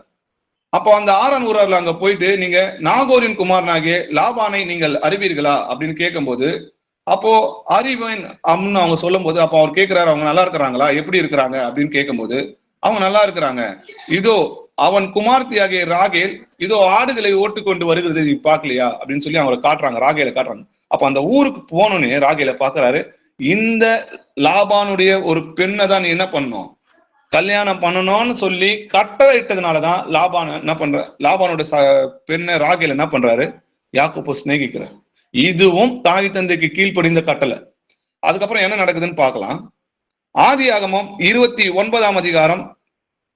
அப்போ அந்த ஆரான் ஊரார்ல அங்க போயிட்டு நீங்க நாகோரின் குமாரனாகிய லாபானை நீங்கள் அறிவீர்களா அப்படின்னு கேட்கும்போது, அப்போ அறிவன் அப்படின்னு அவங்க சொல்லும் போது அப்போ அவர் கேட்கிறாரு அவங்க நல்லா இருக்கிறாங்களா, எப்படி இருக்கிறாங்க அப்படின்னு கேட்கும்போது அவங்க நல்லா இருக்கிறாங்க, இதோ அவன் குமார்த்தியாகிய ராகேல் இதோ ஆடுகளை ஓட்டு கொண்டு வருகிறது நீ பாக்கலையா அப்படின்னு சொல்லி அவங்களை காட்டுறாங்க, ராகேலை காட்டுறாங்க. அப்ப அந்த ஊருக்கு போனோன்னே ராகேலை பாக்குறாரு, இந்த லாபானுடைய ஒரு பெண்ணை தான் நீ என்ன பண்ணணும், கல்யாணம் பண்ணணும்னு சொல்லி கட்டளை இட்டதுனாலதான் லாபான் என்ன பண்ற, லாபானோட பெண்ணை ராகேல் என்ன பண்றாரு, யாக்கோப்பு சிநேகிக்கிறார். இதுவும் தாய் தந்தைக்கு கீழ்ப்படிந்த கட்டளை. அதுக்கப்புறம் என்ன நடக்குதுன்னு பார்க்கலாம். ஆதியாகமம் 29ஆம் அதிகாரம்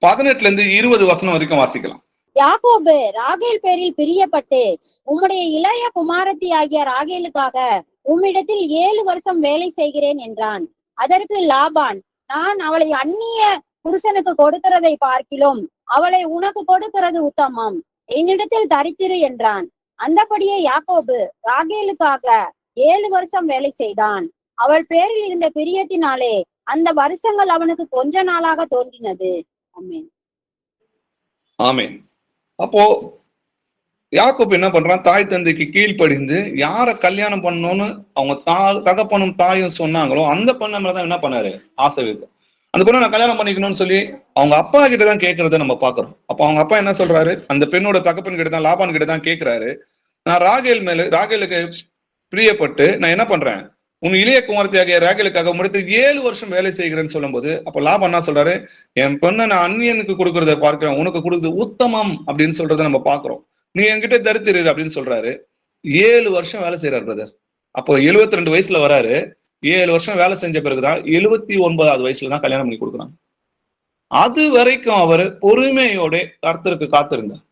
18ல இருந்து 20 வசனம் வரைக்கும் வாசிக்கலாம். யாக்கோபு ராகேல் பேரில் பிரியப்பட்டு உம்முடைய இளைய குமாரத்தி ஆகிய ராகேலுக்காக உம்மிடத்தில் 7 வருஷம் வேலை செய்கிறேன் என்றான். அதற்கு லாபான், நான் அவளை அந்நிய புருஷனுக்கு கொடுக்கிறதை பார்க்கிலும் அவளை உனக்கு கொடுக்கிறது உத்தமம், என்னிடத்தில் தரித்திரு என்றான். அந்தபடியே யாக்கோபு ராகேலுக்காக 7 வருஷம் வேலை செய்தான். அவள் பேரில் இருந்த பிரியத்தினாலே அந்த வருஷங்கள் அவனுக்கு கொஞ்ச நாளாக தோன்றினது. ஆமென். ஆமென். அப்போ யாக்கோபு என்ன பண்றான், தாய் தந்தைக்கு கீழ்ப்படிந்து யார கல்யாணம் பண்ணணும்னு அவங்க தகப்பனும் தாயும் சொன்னாங்களோ அந்த பொண்ணை மேலதான் என்ன பண்ணாரு, ஆசை வைக்கும். அந்த பொண்ணை நான் கல்யாணம் பண்ணிக்கணும்னு சொல்லி அவங்க அப்பா கிட்ட தான் கேட்கறத நம்ம பாக்குறோம். அப்ப அவங்க அப்பா என்ன சொல்றாரு, அந்த பெண்ணோட தகப்பன் கிட்ட தான், லாபான் கிட்ட தான் கேட்கிறாரு. நான் ராகேலுக்கு பிரியப்பட்டு நான் என்ன பண்றேன், உன் இளைய குமாரத்தியாகிய ராகேலுக்காக முடித்து 7 வருஷம் வேலை செய்கிறேன்னு சொல்லும் போது, அப்ப லாபான் என்ன சொல்றாரு, என் பெண்ணை நான் அந்நியனுக்கு கொடுக்கறத பார்க்கிறேன், உனக்கு கொடுக்குறது உத்தமம் அப்படின்னு சொல்றத நம்ம பாக்குறோம். நீ என்கிட்ட தரித்திரு அப்படின்னு சொல்றாரு. 7 வருஷம் வேலை செய்யறாரு பிரதர். அப்போ 72 வயசுல வராரு. 7 வருஷம் வேலை செஞ்ச பிறகுதான் 79வது வயசுல தான் கல்யாணம் பண்ணி கொடுக்குறாங்க. அது வரைக்கும் அவர் பொறுமையோட கர்த்தருக்கு காத்திருந்தார்.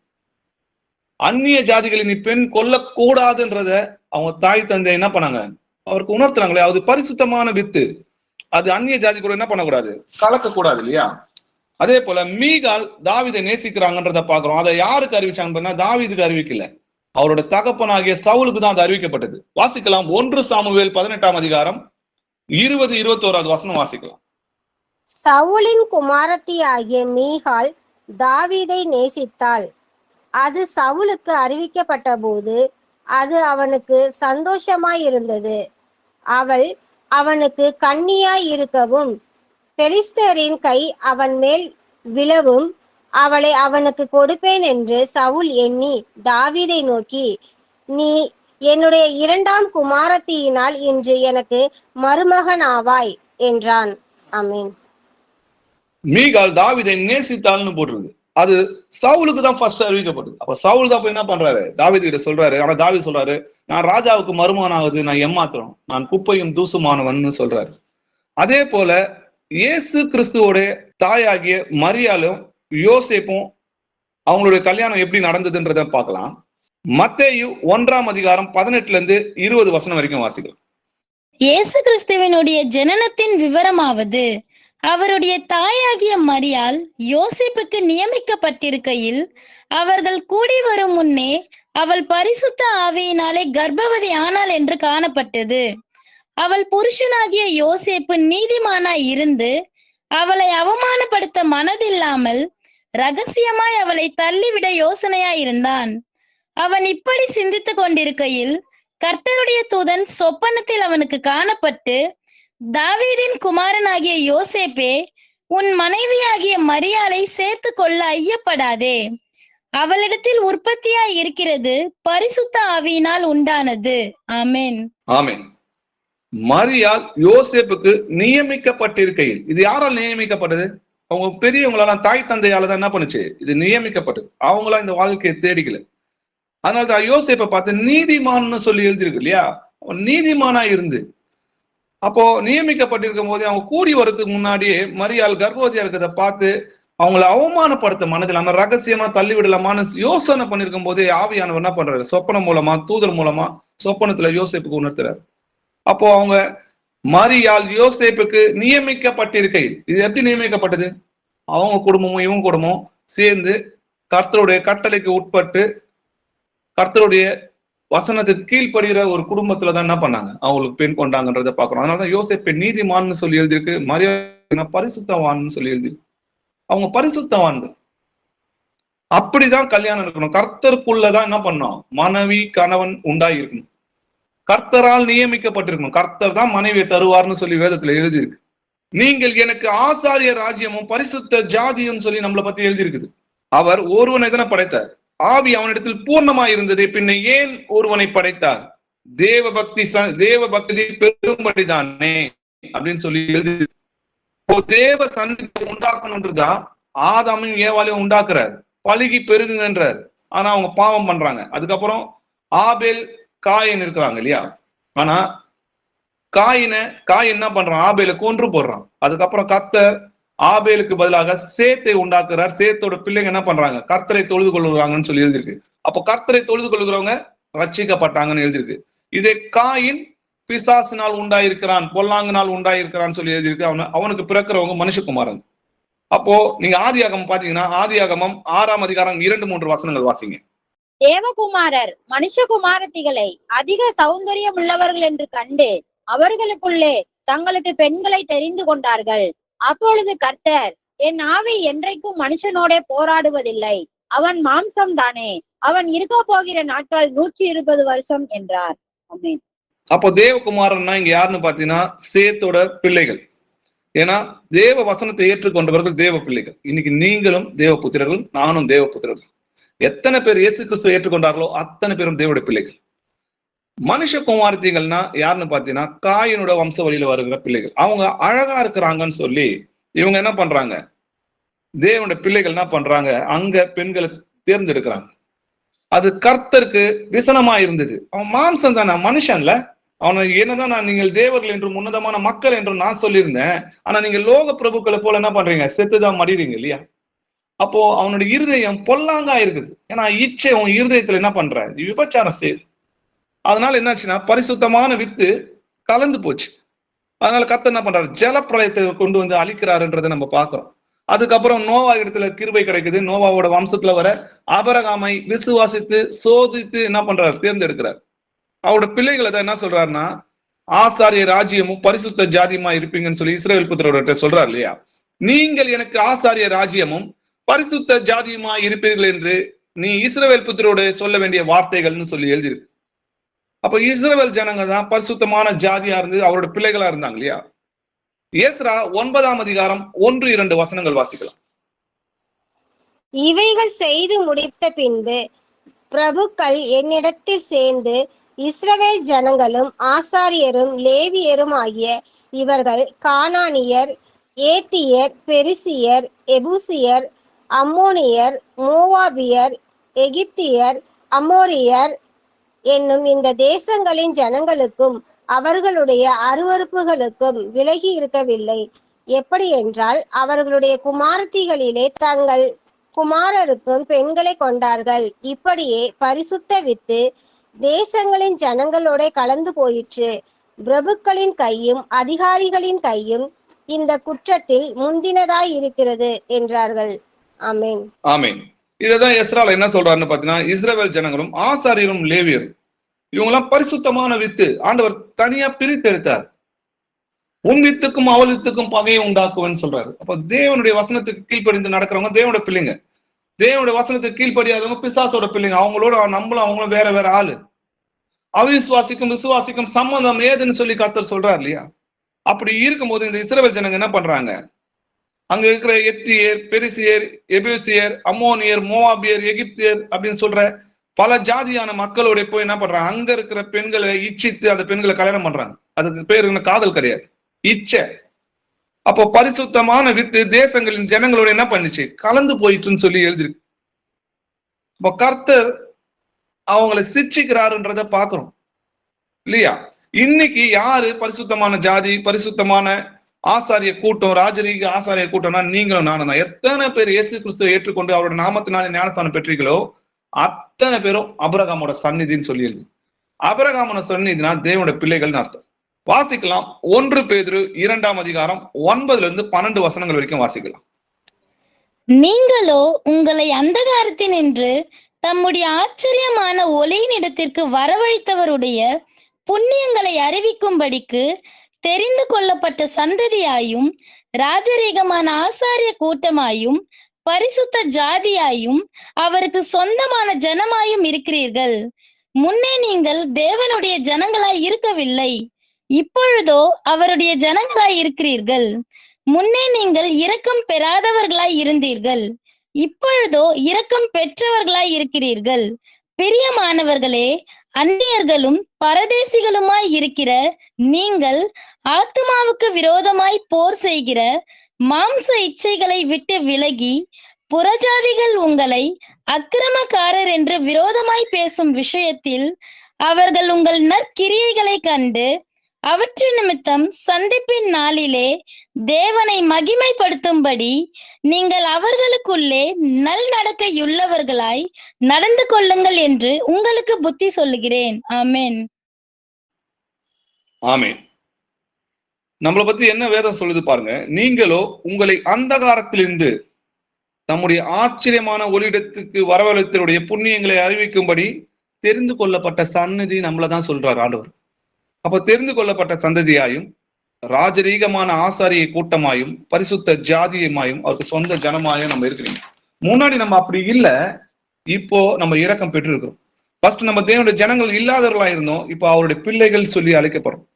அந்நிய ஜாதிகளை நீ பெண் கொல்லக்கூடாதுன்றத அவங்க தாய் தந்தை என்ன பண்ணாங்க, அவருக்கு உணர்த்துறாங்களே. அது பரிசுத்தமான வித்து, அது அந்நிய ஜாதி கூட என்ன பண்ணக்கூடாது, கலக்க கூடாது இல்லையா? அதே போல மீகால் தாவீதை நேசிக்கிறாங்கன்றத பாக்குறோம். அதை யாருக்கு அறிவிச்சாங்கன்னா, தாவீதுக்கு அறிவிக்கல, அவரோட தகப்பனாகிய சவுலுக்கு தான் அது அறிவிக்கப்பட்டது. வாசிக்கலாம் 1 சாமுவேல் 18ஆம் அதிகாரம் 20-21 வசனம் வாசிக்கலாம். சவுலின் குமாரத்தி ஆகிய மீகால் தாவீதை நேசித்தாள். அது சவுலுக்கு அறிவிக்கப்பட்ட போது அது அவனுக்கு சந்தோஷமாயிருந்தது. அவள் அவனுக்கு கன்னியாய் இருக்கவும் பெலிஸ்தரின் கை அவன் மேல் விழவும் அவளை அவனுக்கு கொடுப்பேன் என்று சவுல் எண்ணி தாவீதை நோக்கி, நீ என்னுடைய 2ஆம் குமாரத்தியினால் இன்று எனக்கு மருமகனாவாய் என்றான். ஆமென். மீகால் தாவீதை நேசித்தாள்னு போட்டுருது. அது சவுலுக்கு தான் ஃபர்ஸ்ட் அறிவிக்கப்பட்டது. அப்ப சவுல் தான் போய் என்ன பண்றாரு, தாவீது கிட்ட சொல்றாரு. ஆனா தாவீது சொல்றாரு, நான் ராஜாவுக்கு மருமகனாவது நான் ஏமாத்திரம், நான் குப்பையும் தூசுமானவன் சொல்றாரு. அதே போல இயேசு கிறிஸ்துவோட தாயாகிய மரியாளும் யோசேப்பும் அவங்களுடைய கல்யாணம் எப்படி நடந்ததுன்றத பார்க்கலாம். மத்தேயு 1ஆம் அதிகாரம் 18-20 வசனம் வரைக்கும் வாசிக்கலாம். இயேசு கிறிஸ்துவினுடைய ஜனனத்தின் விவரமாவது, அவருடைய தாயாகிய மரியாள் யோசேப்புக்கு நியமிக்கப்பட்டிருக்கையில் அவர்கள் கூடி வரும் முன்னே அவள் பரிசுத்த ஆவியினாலே கர்ப்பவதி ஆனாள் என்று காணப்பட்டது. அவள் புருஷனாகிய யோசேப்பு நீதிமானாய் இருந்து அவளை அவமானப்படுத்த மனதில்லாமல் ரகசியமாய் அவளை தள்ளிவிட யோசனையாய் இருந்தான். அவன் இப்படி சிந்தித்துக் கொண்டிருக்கையில் கர்த்தருடைய தூதன் சொப்பனத்தில் அவனுக்கு காணப்பட்டு, தாவீதின் குமாரனாகிய யோசேப்பே, உன் மனைவியாகிய மரியாளை சேர்த்து கொள்ள ஐயப்படாதே, அவளிடத்தில் உற்பத்தியாய் இருக்கிறது பரிசுத்த ஆவியினால் உண்டானது. ஆமென். ஆமென். மரியாள் யோசேப்புக்கு நியமிக்கப்பட்டிருக்கையில், இது யாரால் நியமிக்கப்பட்டது? அவங்க பெரியவங்களால, தாய் தந்தையால தான் என்ன பண்ணுச்சு, இது நியமிக்கப்பட்டது. அவங்களா இந்த வாழ்க்கையை தேடிக்கல. அதனாலதான் யோசேப்பை பார்த்து நீதிமான்னு சொல்லி எழுதியிருக்கு இல்லையா? நீதிமானா இருந்து அப்போ நியமிக்கப்பட்டிருக்கும் போதே அவங்க கூடி வரதுக்கு முன்னாடியே மரியாள் கர்ப்பவதியா இருக்கிறத பார்த்து அவங்களை அவமானப்படுத்த மனதில் அந்த ரகசியமா தள்ளி விடலாமான்னு யோசனை பண்ணிருக்கும் போதே ஆவியானவர் என்ன பண்றாரு, சொப்பனம் மூலமா, தூதர் மூலமா சொப்பனத்துல யோசேப்புக்கு உணர்த்துறாரு. அப்போ அவங்க மரியாள் யோசேப்புக்கு நியமிக்கப்பட்டிருக்கையில், இது எப்படி நியமிக்கப்பட்டது? அவங்க குடும்பமும் இவங்க குடும்பமும் சேர்ந்து கர்த்தருடைய கட்டளைக்கு உட்பட்டு கர்த்தருடைய வசனத்துக்கு கீழ்ப்படுகிற ஒரு குடும்பத்துலதான் என்ன பண்ணாங்க, அவங்களுக்கு பெண் கொண்டாங்கன்றத பாக்குறோம். அதனாலதான் யோசேப்பை நீதிமான்னு சொல்லி எழுதியிருக்கு, மரியாள் பரிசுத்தவான்னு சொல்லி எழுதியிருக்கு. அவங்க பரிசுத்தவான்கள். அப்படிதான் கல்யாணம் இருக்கணும். கர்த்தருக்குள்ளதான் என்ன பண்ணணும், மனைவி கணவன் உண்டாயிருக்கணும். கர்த்தரால் நியமிக்கப்பட்டிருக்கணும். கர்த்தர் தான் மனைவியை தருவார்னு சொல்லி வேதத்துல எழுதியிருக்கு. நீங்கள் எனக்கு ஆசாரிய ராஜ்யமும் பரிசுத்த ஜாதியும் சொல்லி நம்மளை பத்தி எழுதியிருக்குது. அவர் ஒருவனை தானே படைத்தார், ஆவி அவனிடத்தில் பூர்ணமாய் இருந்தது, பின்ன ஏன் ஒருவனை படைத்தார்? தேவ பக்தி பெரும்படிதானே அப்படின்னு சொல்லி எழுதி. தேவ சந்நிதியை உண்டாக்கணும்ன்றதுதான் ஆதாமும் ஏவாளையும் உண்டாக்குறாரு, பழுகி பெருகுங்கன்றார். ஆனா அவங்க பாவம் பண்றாங்க. அதுக்கப்புறம் ஆபேல் காயின் இருக்கிறாங்க இல்லையா? ஆனா காயின் என்ன பண்றான், ஆபேலை கொன்று போடுறான். அதுக்கப்புறம் கர்த்தர் ஆபேலுக்கு பதிலாக சேத்தை உண்டாக்குறார். சேத்தோட பிள்ளைங்க என்ன பண்றாங்க, கர்த்தரை தொழுது கொள்ளுறாங்கன்னு சொல்லி எழுதியிருக்கு. அப்போ கர்த்தரை தொழுது கொள்ளுகிறவங்க ரட்சிக்கப்பட்டாங்கன்னு எழுதியிருக்கு. இதே காயின் பிசாசினால் உண்டாயிருக்கிறான், பொல்லாங்கினால் உண்டாயிருக்கிறான்னு சொல்லி எழுதியிருக்கு. அவனுக்கு பிறக்கிறவங்க மனுஷகுமாரன். அப்போ நீங்க ஆதியாகமம் பாத்தீங்கன்னா, ஆதியாகமம் 6ஆம் அதிகாரம் 2-3 வசனங்கள் வாசிங்க. தேவகுமாரர் மனுஷகுமாரத்திகளை அதிக சௌந்தரியம் உள்ளவர்கள் என்று கண்டு அவர்களுக்குள்ளே தங்களுக்கு பெண்களை தெரிந்து கொண்டார்கள். அப்பொழுது கர்த்தர், என் ஆவி என்றைக்கும் மனுஷனோட போராடுவதில்லை, அவன் மாம்சம் தானே, அவன் இருக்க போகிற நாட்கள் 120 வருஷம் என்றார். ஆமென். அப்போ தேவகுமாரன்னா இங்க யாருன்னு பாத்தீங்கன்னா சேத்தோட பிள்ளைகள். ஏன்னா தேவ வசனத்தை ஏற்றுக்கொண்டவர்கள் தேவ பிள்ளைகள். இன்னைக்கு நீங்களும் தேவ புத்திரர்கள், நானும் தேவ புத்திரர்கள். எத்தனை பேர் இயேசு கிறிஸ்துவை ஏற்றுக்கொண்டார்களோ அத்தனை பேரும் தேவனுடைய பிள்ளைகள். மனுஷ குமாரத்திகள்னா யாருன்னு பாத்தீங்கன்னா காயினோட வம்ச வழியில வருகிற பிள்ளைகள். அவங்க அழகா இருக்கிறாங்கன்னு சொல்லி இவங்க என்ன பண்றாங்க, தேவனுடைய பிள்ளைகள் என்ன பண்றாங்க, அங்க பெண்களை தேர்ந்தெடுக்கிறாங்க. அது கர்த்தருக்கு விசனமா இருந்தது. அவன் மாம்சம் தானே, மனுஷன்ல. அவனை என்னதான் நீங்கள் தேவர்கள் என்றும் உன்னதமான மக்கள் என்றும் நான் சொல்லியிருந்தேன். ஆனா நீங்க லோக பிரபுக்களை போல என்ன பண்றீங்க, செத்துதான் மடிறீங்க இல்லையா? அப்போ அவனுடைய இருதயம் பொல்லாங்கா இருக்குது. ஏன்னா இச்சை உன் இருதயத்துல என்ன பண்ற, விபச்சாரம் செய்யுது. அதனால என்னாச்சுன்னா பரிசுத்தமான வித்து கலந்து போச்சு. அதனால கர்த்தர் என்ன பண்றாரு, ஜலப்பிரளயத்தை கொண்டு வந்து அழிக்கிறாருன்றதை நம்ம பாக்குறோம். அதுக்கப்புறம் நோவா இடத்துல கிருபை கிடைக்குது. நோவாவோட வம்சத்துல வர ஆபிரகாமை விசுவாசித்து சோதித்து என்ன பண்றாரு, தேர்ந்தெடுக்கிறார். அவரோட பிள்ளைகளை தான் என்ன சொல்றாருன்னா, ஆசாரிய ராஜ்யமும் பரிசுத்த ஜாதியுமா இருப்பீங்கன்னு சொல்லி இஸ்ரவேல் புத்திரர்கிட்ட சொல்றாரு இல்லையா? நீங்கள் எனக்கு ஆசாரிய ராஜ்யமும் பரிசுத்த ஜாதியுமா இருப்பீர்கள் என்று நீ இஸ்ரவேல் புத்திரோட சொல்ல வேண்டிய வார்த்தைகள்னு சொல்லி எழுதியிருக்கு. அப்ப இஸ்ரவேல் ஜனங்க தான் பரிசுத்தமான ஜாதியா இருந்து அவரோட பிள்ளைகளா இருந்தாங்க இல்லையா? எஸ்ரா 9ஆம் அதிகாரம் 1-2 வசனங்கள் வாசிக்கலாம். இவைகள் செய்து முடித்த பின்பு பிரபுக்கள் என்னிடத்தில் சேர்ந்து இஸ்ரவேல் ஜனங்களும் ஆசாரியரும் லேவியரும் ஆகிய இவர்கள் கானானியர், ஏத்தியர், பெரிசியர், எபூசியர், அம்மோனியர், மோவாபியர், எகிப்தியர், அமோரியர் என்னும் இந்த தேசங்களின் ஜனங்களுக்கும் அவர்களுடைய அருவருப்புகளுக்கும் விலகி இருக்கவில்லை. எப்படி என்றால் அவர்களுடைய குமாரத்திகளிலே தங்கள் குமாரருக்கும் பெண்களை கொண்டார்கள். இப்படியே பரிசுத்த வித்து தேசங்களின் ஜனங்களோட கலந்து போயிற்று. பிரபுக்களின் கையும் அதிகாரிகளின் கையும் இந்த குற்றத்தில் முந்தினதாய் இருக்கிறது என்றார்கள். ஆமென். ஆமென். இததான் எஸ்ரால என்ன சொல்றாருன்னு பாத்தீங்கன்னா, இஸ்ரவேல் ஜனங்களும் ஆசாரியரும் லேவியரும் இவங்கெல்லாம் பரிசுத்தமான வித்து ஆண்டவர் தனியா பிரித்தெடுத்தார். உன் வித்துக்கும் அவள் வித்துக்கும் பகையை உண்டாக்குவேன்னு சொல்றாரு. அப்ப தேவனுடைய வசனத்துக்கு கீழ்ப்படிந்து நடக்கிறவங்க தேவனுடைய பிள்ளைங்க. தேவனுடைய வசனத்துக்கு கீழ்ப்படியாதவங்க பிசாசோட பிள்ளைங்க. அவங்களோட நம்மளும் அவங்களும் வேற வேற ஆளு. அவிசுவாசிக்கும் விசுவாசிக்கும் சம்பந்தம் ஏதுன்னு சொல்லி கர்த்தர் சொல்றாரு இல்லையா? அப்படி இருக்கும்போது இந்த இஸ்ரவேல் ஜனங்க என்ன பண்றாங்க, அங்க இருக்கிற எத்தியர், பெரிசியர், எபூசியர், அம்மோனியர், மோவாபியர், எகிப்தியர் அப்படின்னு சொல்ற பல ஜாதியான மக்களோட போய் என்ன பண்றாங்க, அங்க இருக்கிற பெண்களை இச்சித்து அந்த பெண்களை கல்யாணம் பண்றாங்க. அதுக்கு பேர் என்ன, காதல் கிடையாது, இச்சை. அப்போ பரிசுத்தமான வித்து தேசங்களின் ஜனங்களோட என்ன பண்ணுச்சு, கலந்து போயிட்டுன்னு சொல்லி எழுதிருக்கு. இப்போ கர்த்தர் அவங்களை சிட்சிக்கிறாருன்றத பாக்குறோம் இல்லையா? இன்னைக்கு யாரு பரிசுத்தமான ஜாதி, பரிசுத்தமான ஆசாரிய கூட்டம், ராஜரீக ஆசாரிய கூட்டம்னா நீங்களும் நானும் தான். எத்தனை பேர் இயேசு கிறிஸ்துவை ஏற்றுக்கொண்டு அவரோட நாமத்தினாலே ஞானஸ்தானம் பெற்றீர்களோ அத்தனை பேரும் அபிரகாமோட சந்நிதின்னு சொல்லி எழுது. அபிரகாமோட சந்நிதினா தேவனுடைய பிள்ளைகள்னு அர்த்தம். வாசிக்கலாம். 1 பேதுரு 2ஆம் அதிகாரம் 9-12 வசனங்கள் வரைக்கும் வாசிக்கலாம். நீங்களோ உங்களை அந்தகாரத்தினின்று தம்முடைய ஆச்சரியமான ஒளியினிடத்திற்கு வரவழைத்தவருடைய புண்ணியங்களை அறிவிக்கும்படிக்கு தெரிந்து கொள்ளப்பட்ட சந்ததியாயும் ராஜரீகமான ஆசாரிய கூட்டமாயும் பரிசுத்த ஜாதியாயும் அவருக்கு சொந்தமான ஜனமாயும் இருக்கிறீர்கள். முன்னே நீங்கள் தேவனுடைய ஜனங்களாய் இருக்கவில்லை, இப்பொழுதோ அவருடைய ஜனங்களாய் இருக்கிறீர்கள். முன்னே நீங்கள் இரக்கம் பெறாதவர்களாய் இருந்தீர்கள், இப்பொழுதோ இரக்கம் பெற்றவர்களாய் இருக்கிறீர்கள். பிரியமானவர்களே, அந்நியர்களும் பரதேசிகளுமாய் இருக்கிற நீங்கள் ஆத்துமாவுக்கு விரோதமாய் போர் செய்கிற மாம்ச இச்சைகளை விட்டு விலகி, புறஜாதிகள் உங்களை அக்கிரமக்காரர் என்று விரோதமாய் பேசும் விஷயத்தில் அவர்கள் உங்கள் நற்கிரியைகளை கண்டு அவற்று நிமித்தம் சந்திப்பின் நாளிலே தேவனை மகிமைப்படுத்தும்படி நீங்கள் அவர்களுக்குள்ளே நல் நடக்கையுள்ளவர்களாய் நடந்து கொள்ளுங்கள் என்று உங்களுக்கு புத்தி சொல்லுகிறேன். ஆமென். ஆமென். நம்மளை பத்தி என்ன வேதம் சொல்லுது பாருங்க. நீங்களோ உங்களை அந்தகாரத்திலிருந்து தம்முடைய ஆச்சரியமான ஒளியிடத்துக்கு வரவழைத்தருடைய புண்ணியங்களை அறிவிக்கும்படி தெரிந்து கொள்ளப்பட்ட சன்னதி நம்மளதான் சொல்றார் ஆண்டவர். அப்ப தெரிந்து கொள்ளப்பட்ட சந்ததியாயும் ராஜரீகமான ஆசாரிய கூட்டமாயும் பரிசுத்த ஜாதியுமாயும் அவருக்கு சொந்த ஜனமாயும் நம்ம இருக்கிறீங்க. முன்னாடி நம்ம அப்படி இல்ல, இப்போ நம்ம இரக்கம் பெற்றிருக்கிறோம். ஃபர்ஸ்ட் நம்ம தேவனுடைய ஜனங்கள் இல்லாதவர்களா இருந்தோம், இப்போ அவருடைய பிள்ளைகள் சொல்லி அழைக்கப்படுறோம்.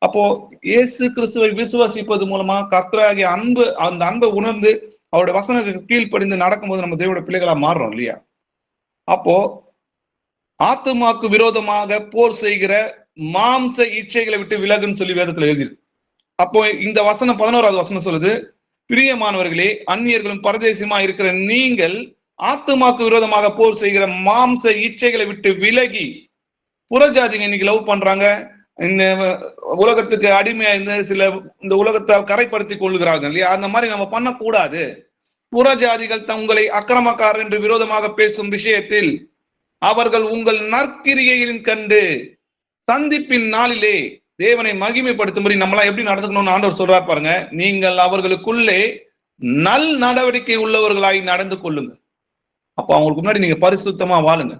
அப்போ இயேசு கிறிஸ்துவை விசுவாசிப்பது மூலமா கர்த்தராகிய அன்பு, அந்த அன்பை உணர்ந்து அவருடைய வசனத்துக்கு கீழ்ப்படிந்து நடக்கும்போது நம்ம தேவனுடைய பிள்ளைகளா மாறுறோம் இல்லையா? அப்போ ஆத்துமாக்கு விரோதமாக போர் செய்கிற மாம்ச இச்சைகளை விட்டு விலகுன்னு சொல்லி வேதத்துல எழுதியிருக்கு. அப்போ இந்த வசனம் 11வது வசனம் சொல்லுது, பிரியமானவர்களே, அந்நியர்களும் பரதேசியமா இருக்கிற நீங்கள் ஆத்துமாக்கு விரோதமாக போர் செய்கிற மாம்ச இச்சைகளை விட்டு விலகி, புறஜாதிங்க இன்னைக்கு லவ் பண்றாங்க, இந்த உலகத்துக்கு அடிமையா இருந்த சில இந்த உலகத்தை கரைப்படுத்தி கொள்ளுகிறார்கள் இல்லையா? அந்த மாதிரி நம்ம பண்ணக்கூடாது. புறஜாதிகள் தங்களை அக்கிரமக்காரர் என்று விரோதமாக பேசும் விஷயத்தில் அவர்கள் உங்கள் நற்கிரியையின் கண்டு சந்திப்பின் நாளிலே தேவனை மகிமைப்படுத்தும்படி நம்மளாம் எப்படி நடந்துக்கணும்னு ஆண்டவர் சொல்றார் பாருங்க. நீங்கள் அவர்களுக்குள்ளே நல் நடவடிக்கை உள்ளவர்களாய் நடந்து கொள்ளுங்க. அப்ப அவங்களுக்கு முன்னாடி நீங்க பரிசுத்தமா வாழுங்க.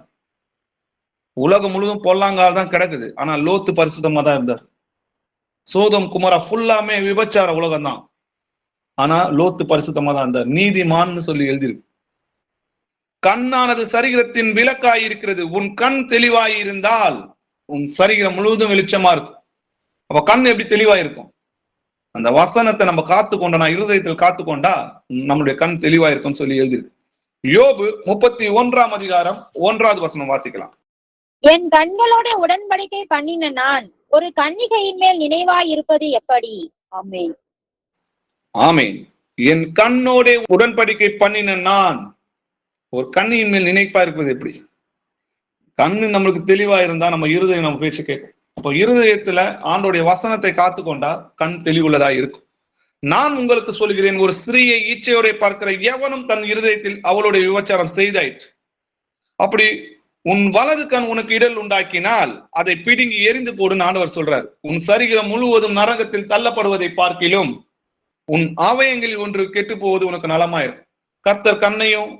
உலகம் முழுவதும் பொல்லாங்கால் தான் கிடக்குது, ஆனா லோத்து பரிசுத்தமா தான் இருந்தார். சோதம் குமாரா ஃபுல்லாமே விபச்சார உலகம் தான், ஆனா லோத்து பரிசுத்தமா தான் இருந்தார். நீதிமான்னு சொல்லி எழுதியிருக்கு. கண்ணானது சரீரத்தின் விளக்காய் இருக்கிறது, உன் கண் தெளிவாய் இருந்தால் உன் சரீரம் முழுவதும் வெளிச்சமா இருக்கும். அப்ப கண் எப்படி தெளிவா இருக்கும்? அந்த வசனத்தை நம்ம காத்துக்கொண்டா, இருதயத்தில் காத்துக்கொண்டா நம்மளுடைய கண் தெளிவா இருக்கும்னு சொல்லி எழுதியிருக்கு. யோபு 31ஆம் அதிகாரம் 1வது வசனம் வாசிக்கலாம். என் கண்களோட உடன்படிக்கை பண்ணின நான் ஒரு கன்னிகையின் மேல் நினைவாய் இருப்பது எப்படி? ஆமென். ஆமென். என் கண்ணோட உடன்படிக்கை பண்ணின நான் ஒரு கண்ணியின் மேல் நினைப்பா இருப்பது எப்படி? கண்ணு நம்மளுக்கு தெளிவா இருந்தா நம்ம இருதயம் நம்ம பேச்சு கேட்கும். அப்போ இருதயத்துல ஆண்டோடைய வசனத்தை காத்துக்கொண்டா கண் தெளிவுள்ளதா இருக்கும். நான் உங்களுக்கு சொல்கிறேன், ஒரு ஸ்திரீயை இச்சையோட பார்க்கிற எவனும் தன் இருதயத்தில் அவளுடைய விபச்சாரம் செய்தாயிற்று. அப்படி உன் வலது கண் உனக்கு இடல் உண்டாக்கினால் அதை பிடுங்கி எரிந்து போடுன்னு ஆண்டவர் சொல்றார். உன் சரீரம் முழுவதும் நரகத்தில் தள்ளப்படுவதை பார்க்கிலும் உன் அவயங்களில் ஒன்று கெட்டு போவது உனக்கு நலமாயிருக்கும். கர்த்தர் கண்ணையும்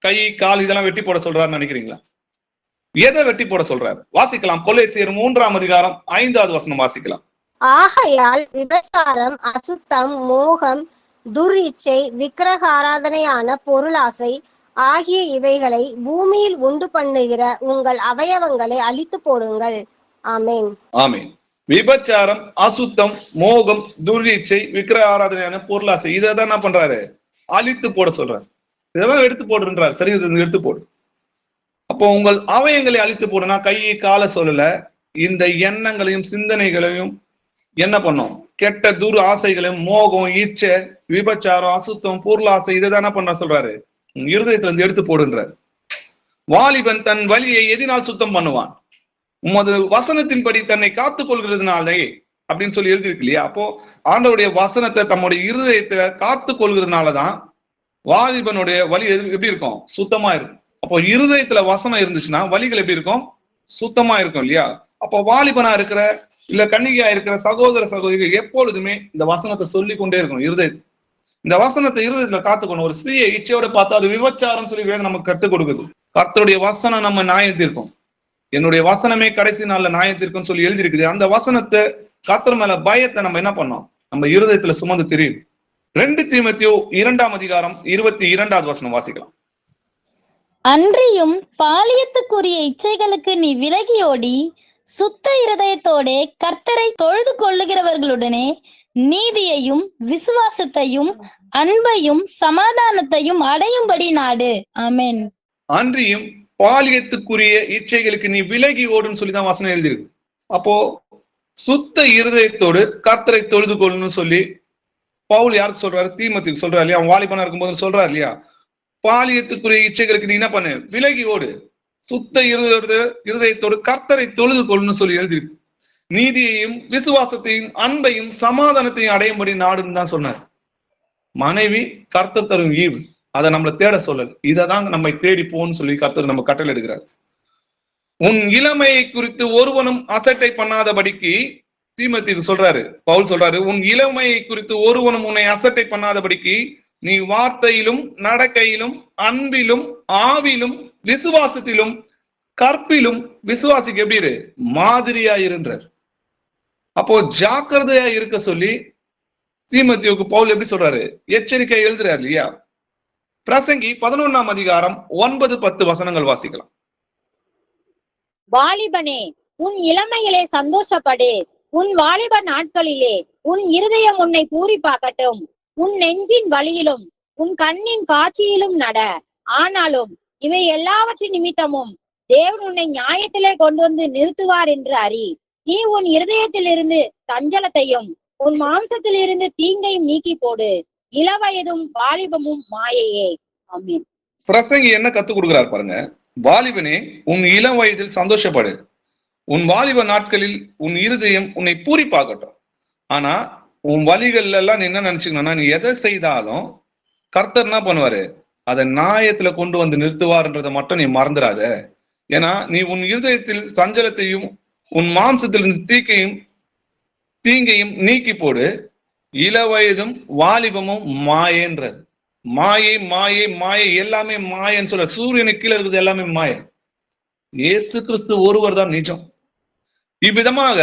கை கால் இதெல்லாம் வெட்டி போட சொல்றாருன்னு நினைக்கிறீங்களா? எதை வெட்டி போட சொல்றாரு? வாசிக்கலாம். கொலேசியர் 3ஆம் அதிகாரம் 5வது வசனம் வாசிக்கலாம். ஆகையால் விபசாரம், அசுத்தம், மோகம், துர்இச்சை, விக்கிரக ஆராதனையான பொருளாசை ஆகிய இவைகளை பூமியில் உண்டு பண்ணுகிற உங்கள் அவயவங்களை அழித்து போடுங்கள். ஆமென். ஆமென். விபச்சாரம், அசுத்தம், மோகம், துர்இச்சை, விக்கிரக ஆராதனையான பொருளாசை, இதான் என்ன பண்றாரு? அழித்து போட சொல்றாரு. இதெல்லாம் எடுத்து போடுன்றார். சரி, எடுத்து போடு. அப்போ உங்கள் அவயங்களை அழித்து போடுனா கையை கால சொல்லல, இந்த எண்ணங்களையும் சிந்தனைகளையும் என்ன பண்ணும்? கெட்ட துர் ஆசைகளையும், மோகம், ஈச்சை, விபச்சாரம், அசுத்தம், பொருளாசை, இதை என்ன பண்ற சொல்றாரு? இருதயத்துல இருந்து எடுத்து போடுன்றார். வாலிபன் தன் வலியை எதினால் சுத்தம் பண்ணுவான்? உமது வசனத்தின்படி தன்னை காத்துக் கொள்கிறதுனாலே அப்படின்னு சொல்லி எழுதியிருக்கு இல்லையா? அப்போ ஆண்டவருடைய வசனத்தை தம்முடைய இருதயத்துல காத்து கொள்கிறதுனாலதான் வாலிபனுடைய வலி எப்படி இருக்கும்? சுத்தமா இருக்கும். அப்போ இருதயத்துல வசனம் இருந்துச்சுன்னா வலிகள் எப்படி இருக்கும்? சுத்தமா இருக்கும் இல்லையா? அப்போ வாலிபனா இருக்கிற இல்ல கன்னிகையா இருக்கிற சகோதர சகோதரிகள் எப்பொழுதுமே இந்த வசனத்தை சொல்லி கொண்டே இருக்கணும். இருதயத்தை, இந்த வசனத்தை இருதயத்துல காத்துக்கணும். ஒரு ஸ்திரீயை இச்சையோட பார்த்தா அது விபச்சாரம் சொல்லி வேதம் நமக்கு கற்றுக் கொடுக்குது. கர்த்தருடைய வசனம் நம்ம நியாயத்திற்கும், என்னுடைய வசனமே கடைசி நாள்ல நியாயத்திற்கும் சொல்லி எழுதியிருக்குது. அந்த வசனத்தை கர்த்தர் மேல பயத்தை நம்ம என்ன பண்ணோம்? நம்ம இருதயத்துல சுமந்து தெரியும். 2 தீமோத்தேயு 2ஆம் அதிகாரம் 22வது வசனம் வாசிக்கலாம். அன்றியும் பாலியத்துக்குரிய இச்சைகளுக்கு நீ விலகியோடி சுத்த இருதயத்தோடே கர்த்தரை தொழுது கொள்ளுகிறவர்களுடனே நீதியையும் விசுவாசத்தையும் அன்பையும் சமாதானத்தையும் அடையும்படி நாடு. ஆமென். அன்றியும் பாலியத்துக்குரிய இச்சைகளுக்கு நீ விலகி ஓடுன்னு சொல்லிதான் வசனம் எழுதியிருக்கு. அப்போ சுத்த இருதயத்தோடு கர்த்தரை தொழுது கொள்ளுன்னு சொல்லி பவுல் யாருக்கு சொல்றாரு? தீமோத்தேயுக்கு சொல்றாரு இல்லையா? அவன் வாலிபனா இருக்கும்போது சொல்றாரு இல்லையா? பாலியத்துக்குரிய இச்சைகளுக்கு நீ என்ன பண்ணு? விலகி ஓடு. சுத்த இருதயத்தோடு கர்த்தரை தொழுது கொள்ளுன்னு சொல்லி எழுதியிருக்கு. நீதியையும் விசுவாசத்தையும் அன்பையும் சமாதானத்தையும் அடையும்படி நாடுன்னு தான் சொன்னார். மனைவி கர்த்தர் தரும் ஈவு, அதை நம்மளை தேட சொல்லல், இதைதான் நம்மை தேடி போன்னு சொல்லி கர்த்தர் நம்ம கட்டளை எடுக்கிறார். உன் இளமையை குறித்து ஒருவனும் அசட்டை பண்ணாதபடிக்கு தீமோத்தேயுக்கு சொல்றாரு, பவுல் சொல்றாரு, உன் இளமையை குறித்து ஒருவனும் உன்னை அசட்டை பண்ணாதபடிக்கு நீ வார்த்தையிலும் நடக்கையிலும் அன்பிலும் ஆவிலும் விசுவாசத்திலும் கற்பிலும் விசுவாசிக்கு எப்படி இரு? மாதிரியா இருன்றார். அப்போ ஜாக்கிரதையா இருக்க சொல்லி தீமோத்தேயுக்கு பவுல் எப்படி சொல்றாரு? எச்சரிக்கை எழுதுறாரு இல்லையா? பிரசங்கி 11ஆம் அதிகாரம் 9-10 வசனங்கள் வாசிக்கலாம். வாலிபனே, உன் இளமையிலே சந்தோஷப்படு. உன் வாலிப நாட்களிலே உன் இருதயம் உன்னை பூரிப்பாக்கட்டும். உன் நெஞ்சின் வழியிலும் உன் கண்ணின் காட்சியிலும் நட. ஆனாலும் இவை எல்லாவற்றின் நிமித்தமும் தேவன் உன்னை நியாயத்திலே கொண்டு வந்து நிறுத்துவார் என்று அறி. நீ உன் இருதயத்திலிருந்து சஞ்சலத்தையும் உன் மாம்சத்தில் இருந்து தீங்கையும் நீக்கி போடு. இளவயதும் வாலிபமும் மாயையே. ஆமென். பிரசங்கி என்ன கத்துக் கொடுக்கிறார் பாருங்க. வாலிபனே, உன் இளம் வயதில் சந்தோஷப்படு. உன் வாலிப நாட்களில் உன் இருதயம் உன்னை பூரிப்பாக்கட்டும். ஆனா உன் வழிகள்ல எல்லாம் நீ என்ன நினைச்சுக்கணும்னா, நீ எதை செய்தாலும் கர்த்தர் என்ன பண்ணுவாரு, அதை நியாயத்துல கொண்டு வந்து நிறுத்துவார்ன்றதை மட்டும் நீ மறந்துடாத. ஏன்னா நீ உன் இருதயத்தில் சஞ்சலத்தையும் உன் மாம்சத்திலிருந்து தீங்கையும் நீக்கி போடு. இளவயதும் வாலிபமும் மாயன்றார். மாயை மாயை மாயை, எல்லாமே மாயன்னு சொல்ற. சூரியனுக்கு கீழே இருக்குது எல்லாமே மாயை. இயேசு கிறிஸ்து ஒருவர் தான் நிஜம். இவ்விதமாக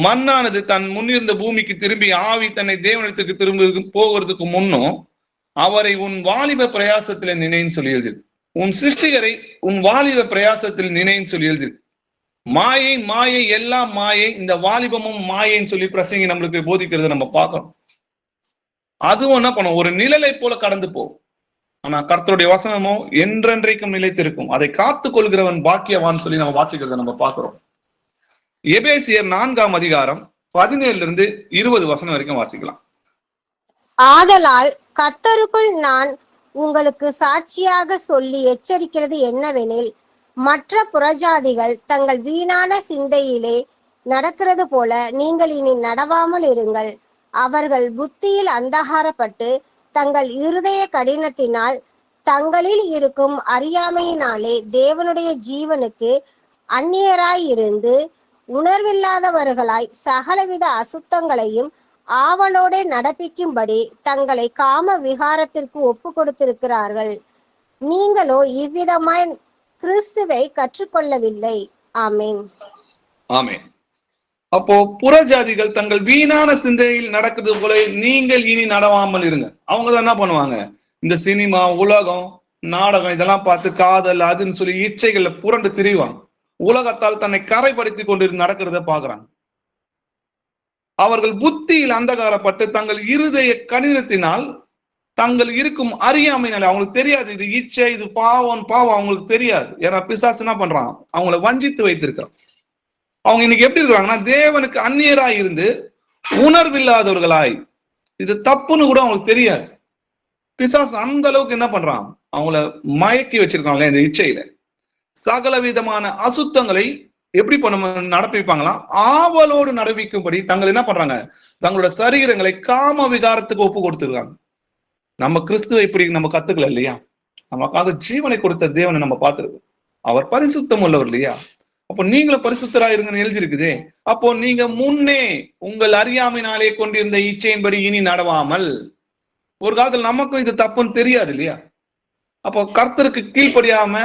மண்ணானது தன் முன்னிருந்த பூமிக்கு திரும்பி ஆவி தன்னை தேவனிடத்துக்கு திரும்ப போகிறதுக்கு முன்னும் அவரை உன் வாலிப பிரயாசத்துல நினைன்னு சொல்லி எழுதிரு. உன் சிருஷ்டிகரை உன் வாலிப பிரயாசத்தில் நினைன்னு சொல்லி எழுதிரு. மாயை மாயை, எல்லாம் மாயை. இந்த வாலிபமும் மாயைன்னு சொல்லி பிரசங்கி நம்மளுக்கு போதிக்கிறத நம்ம பார்க்கணும். அதுவும் என்ன பண்ணும், ஒரு நிழலை போல கடந்து போகும். ஆனா கர்த்தருடைய வசனமோ என்றென்றைக்கும் நிலைத்திருக்கும். அதை காத்து கொள்கிறவன் பாக்கியவான் சொல்லி நம்ம வாசிக்கிறத நம்ம பார்க்கிறோம். எபேசியர் 4ஆம் அதிகாரம் 17-20 வசனம் வரைக்கும் வாசிக்கலாம். ஆதலால் கர்த்தருக்குள் நான் உங்களுக்கு சாட்சியாக சொல்லி எச்சரிக்கிறது என்னவெனில், மற்ற புறஜாதிகள் தங்கள் வீணான சிந்தையிலே நடக்கிறது போல நீங்கள் இனி நடவாமல் இருங்கள். அவர்கள் புத்தியில் அந்தகாரப்பட்டு தங்கள் இருதய கடினத்தினால் தங்களில் இருக்கும் அறியாமையினாலே தேவனுடைய ஜீவனுக்கு அந்நியராயிருந்து உணர்வில்லாதவர்களாய் சகலவித அசுத்தங்களையும் ஆவலோட நடப்பிக்கும்படி தங்களை காம விகாரத்திற்கு ஒப்பு கொடுத்திருக்கிறார்கள். நீங்களோ இவ்விதமாய் கிறிஸ்துவை கற்றுக்கொள்ளவில்லை. ஆமேன். ஆமேன். அப்போ புறஜாதிகள் தங்கள் வீணான சிந்தையில் நடக்கிறது போல நீங்கள் இனி நடவாமல் இருங்க. அவங்க தான் என்ன பண்ணுவாங்க, இந்த சினிமா, உலகம், நாடகம் இதெல்லாம் பார்த்து காதல் அதுன்னு சொல்லி இச்சைகள்ல புரண்டு திரிவாங்க. உலகத்தால் தன்னை கரைப்படுத்தி கொண்டு நடக்கிறத பாக்குறாங்க. அவர்கள் புத்தியில் அந்தகாரப்பட்டு தங்கள் இருதய கடினத்தினால் தங்கள் இருக்கும் அறியாமையினால, அவங்களுக்கு தெரியாது இது இச்சை, இது பாவம் அவங்களுக்கு தெரியாது. ஏன்னா பிசாசு என்ன பண்றான், அவங்கள வஞ்சித்து வைத்திருக்கிறான். அவங்க இன்னைக்கு எப்படி இருக்கிறாங்கன்னா, தேவனுக்கு அந்நியராய் இருந்து உணர்வில்லாதவர்களாய், இது தப்புன்னு கூட அவங்களுக்கு தெரியாது. பிசாசு அந்த அளவுக்கு என்ன பண்றான், அவங்கள மயக்கி வச்சிருக்காங்களே இந்த இச்சையில. சகல விதமான அசுத்தங்களை எப்படி நடப்பிப்பாங்களாம், ஆவலோடு நடப்பிக்கும்படி தங்கள் என்ன பண்றாங்க, தங்களோட சரீரங்களை காம விகாரத்துக்கு ஒப்பு கொடுத்துருக்காங்க. நம்ம கிறிஸ்துவை இப்படி நம்ம கத்துக்கல இல்லையா? நமக்காக ஜீவனை கொடுத்த தேவனை நம்ம பார்த்திருக்கோம். அவர் பரிசுத்தம் உள்ளவர் இல்லையா? அப்போ நீங்களும் பரிசுத்தராயிருங்கன்னு எழுதியிருக்குதே. அப்போ நீங்க முன்னே உங்கள் அறியாமையினாலே கொண்டிருந்த இச்சையின்படி இனி நடவாமல். ஒரு காலத்துல நமக்கும் இது தப்புன்னு தெரியாது இல்லையா? அப்போ கர்த்தருக்கு கீழ்ப்படியாம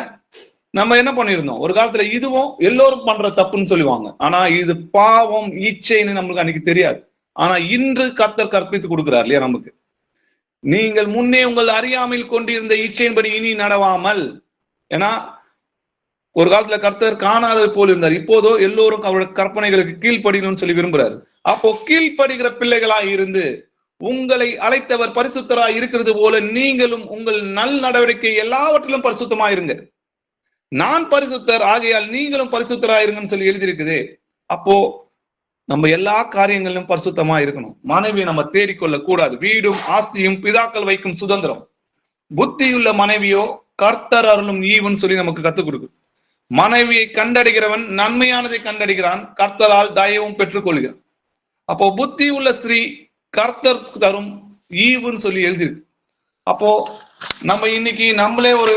நம்ம என்ன பண்ணிருந்தோம், ஒரு காலத்துல இதுவும் எல்லோரும் பண்ற தப்புன்னு சொல்லுவாங்க. ஆனா இது பாவம் இச்சைன்னு நம்மளுக்கு அன்னைக்கு தெரியாது. ஆனா இன்று கர்த்தர் கற்பித்து கொடுக்கிறார் இல்லையா நமக்கு. நீங்கள் முன்னே உங்கள் அறியாமையில் கொண்டிருந்த இச்சையின்படி இனி நடவாமல். ஏன்னா ஒரு காலத்துல கர்த்தர் காணாதது போல் இருந்தார். இப்போதோ எல்லோரும் அவருடைய கற்பனைகளுக்கு கீழ்ப்படியணும்னு சொல்லி விரும்புறாரு. அப்போ கீழ்ப்படுகிற பிள்ளைகளாய் இருந்து உங்களை அழைத்தவர் பரிசுத்தராய் இருக்கிறது போல நீங்களும் உங்கள் நல் நடவடிக்கை எல்லாவற்றிலும் பரிசுத்தமாயிருங்க. நான் பரிசுத்தர் ஆகையால் நீங்களும் பரிசுத்தராயிருங்கன்னு சொல்லி எழுதியிருக்குது. அப்போ நம்ம எல்லா காரியங்களிலும் பரிசுத்தமா இருக்கணும். மனைவியை நம்ம தேடிக்கொள்ள கூடாது. வீடும் ஆஸ்தியும் பிதாக்கள் வைக்கும் சுதந்திரம். புத்தியுள்ள மனைவியோ கர்த்தர் அருளும் ஈவுன்னு சொல்லி நமக்கு கத்துக் கொடுக்கு. மனைவியை கண்டடைகிறவன் நன்மையானதை கண்டடைகிறான், கர்த்தரால் தயவும் பெற்றுக்கொள்கிறான். அப்போ புத்தி உள்ள ஸ்திரீ கர்த்தர் தரும் ஈவுன்னு சொல்லி எழுதிருக்கு. அப்போ நம்ம இன்னைக்கு நம்மளே ஒரு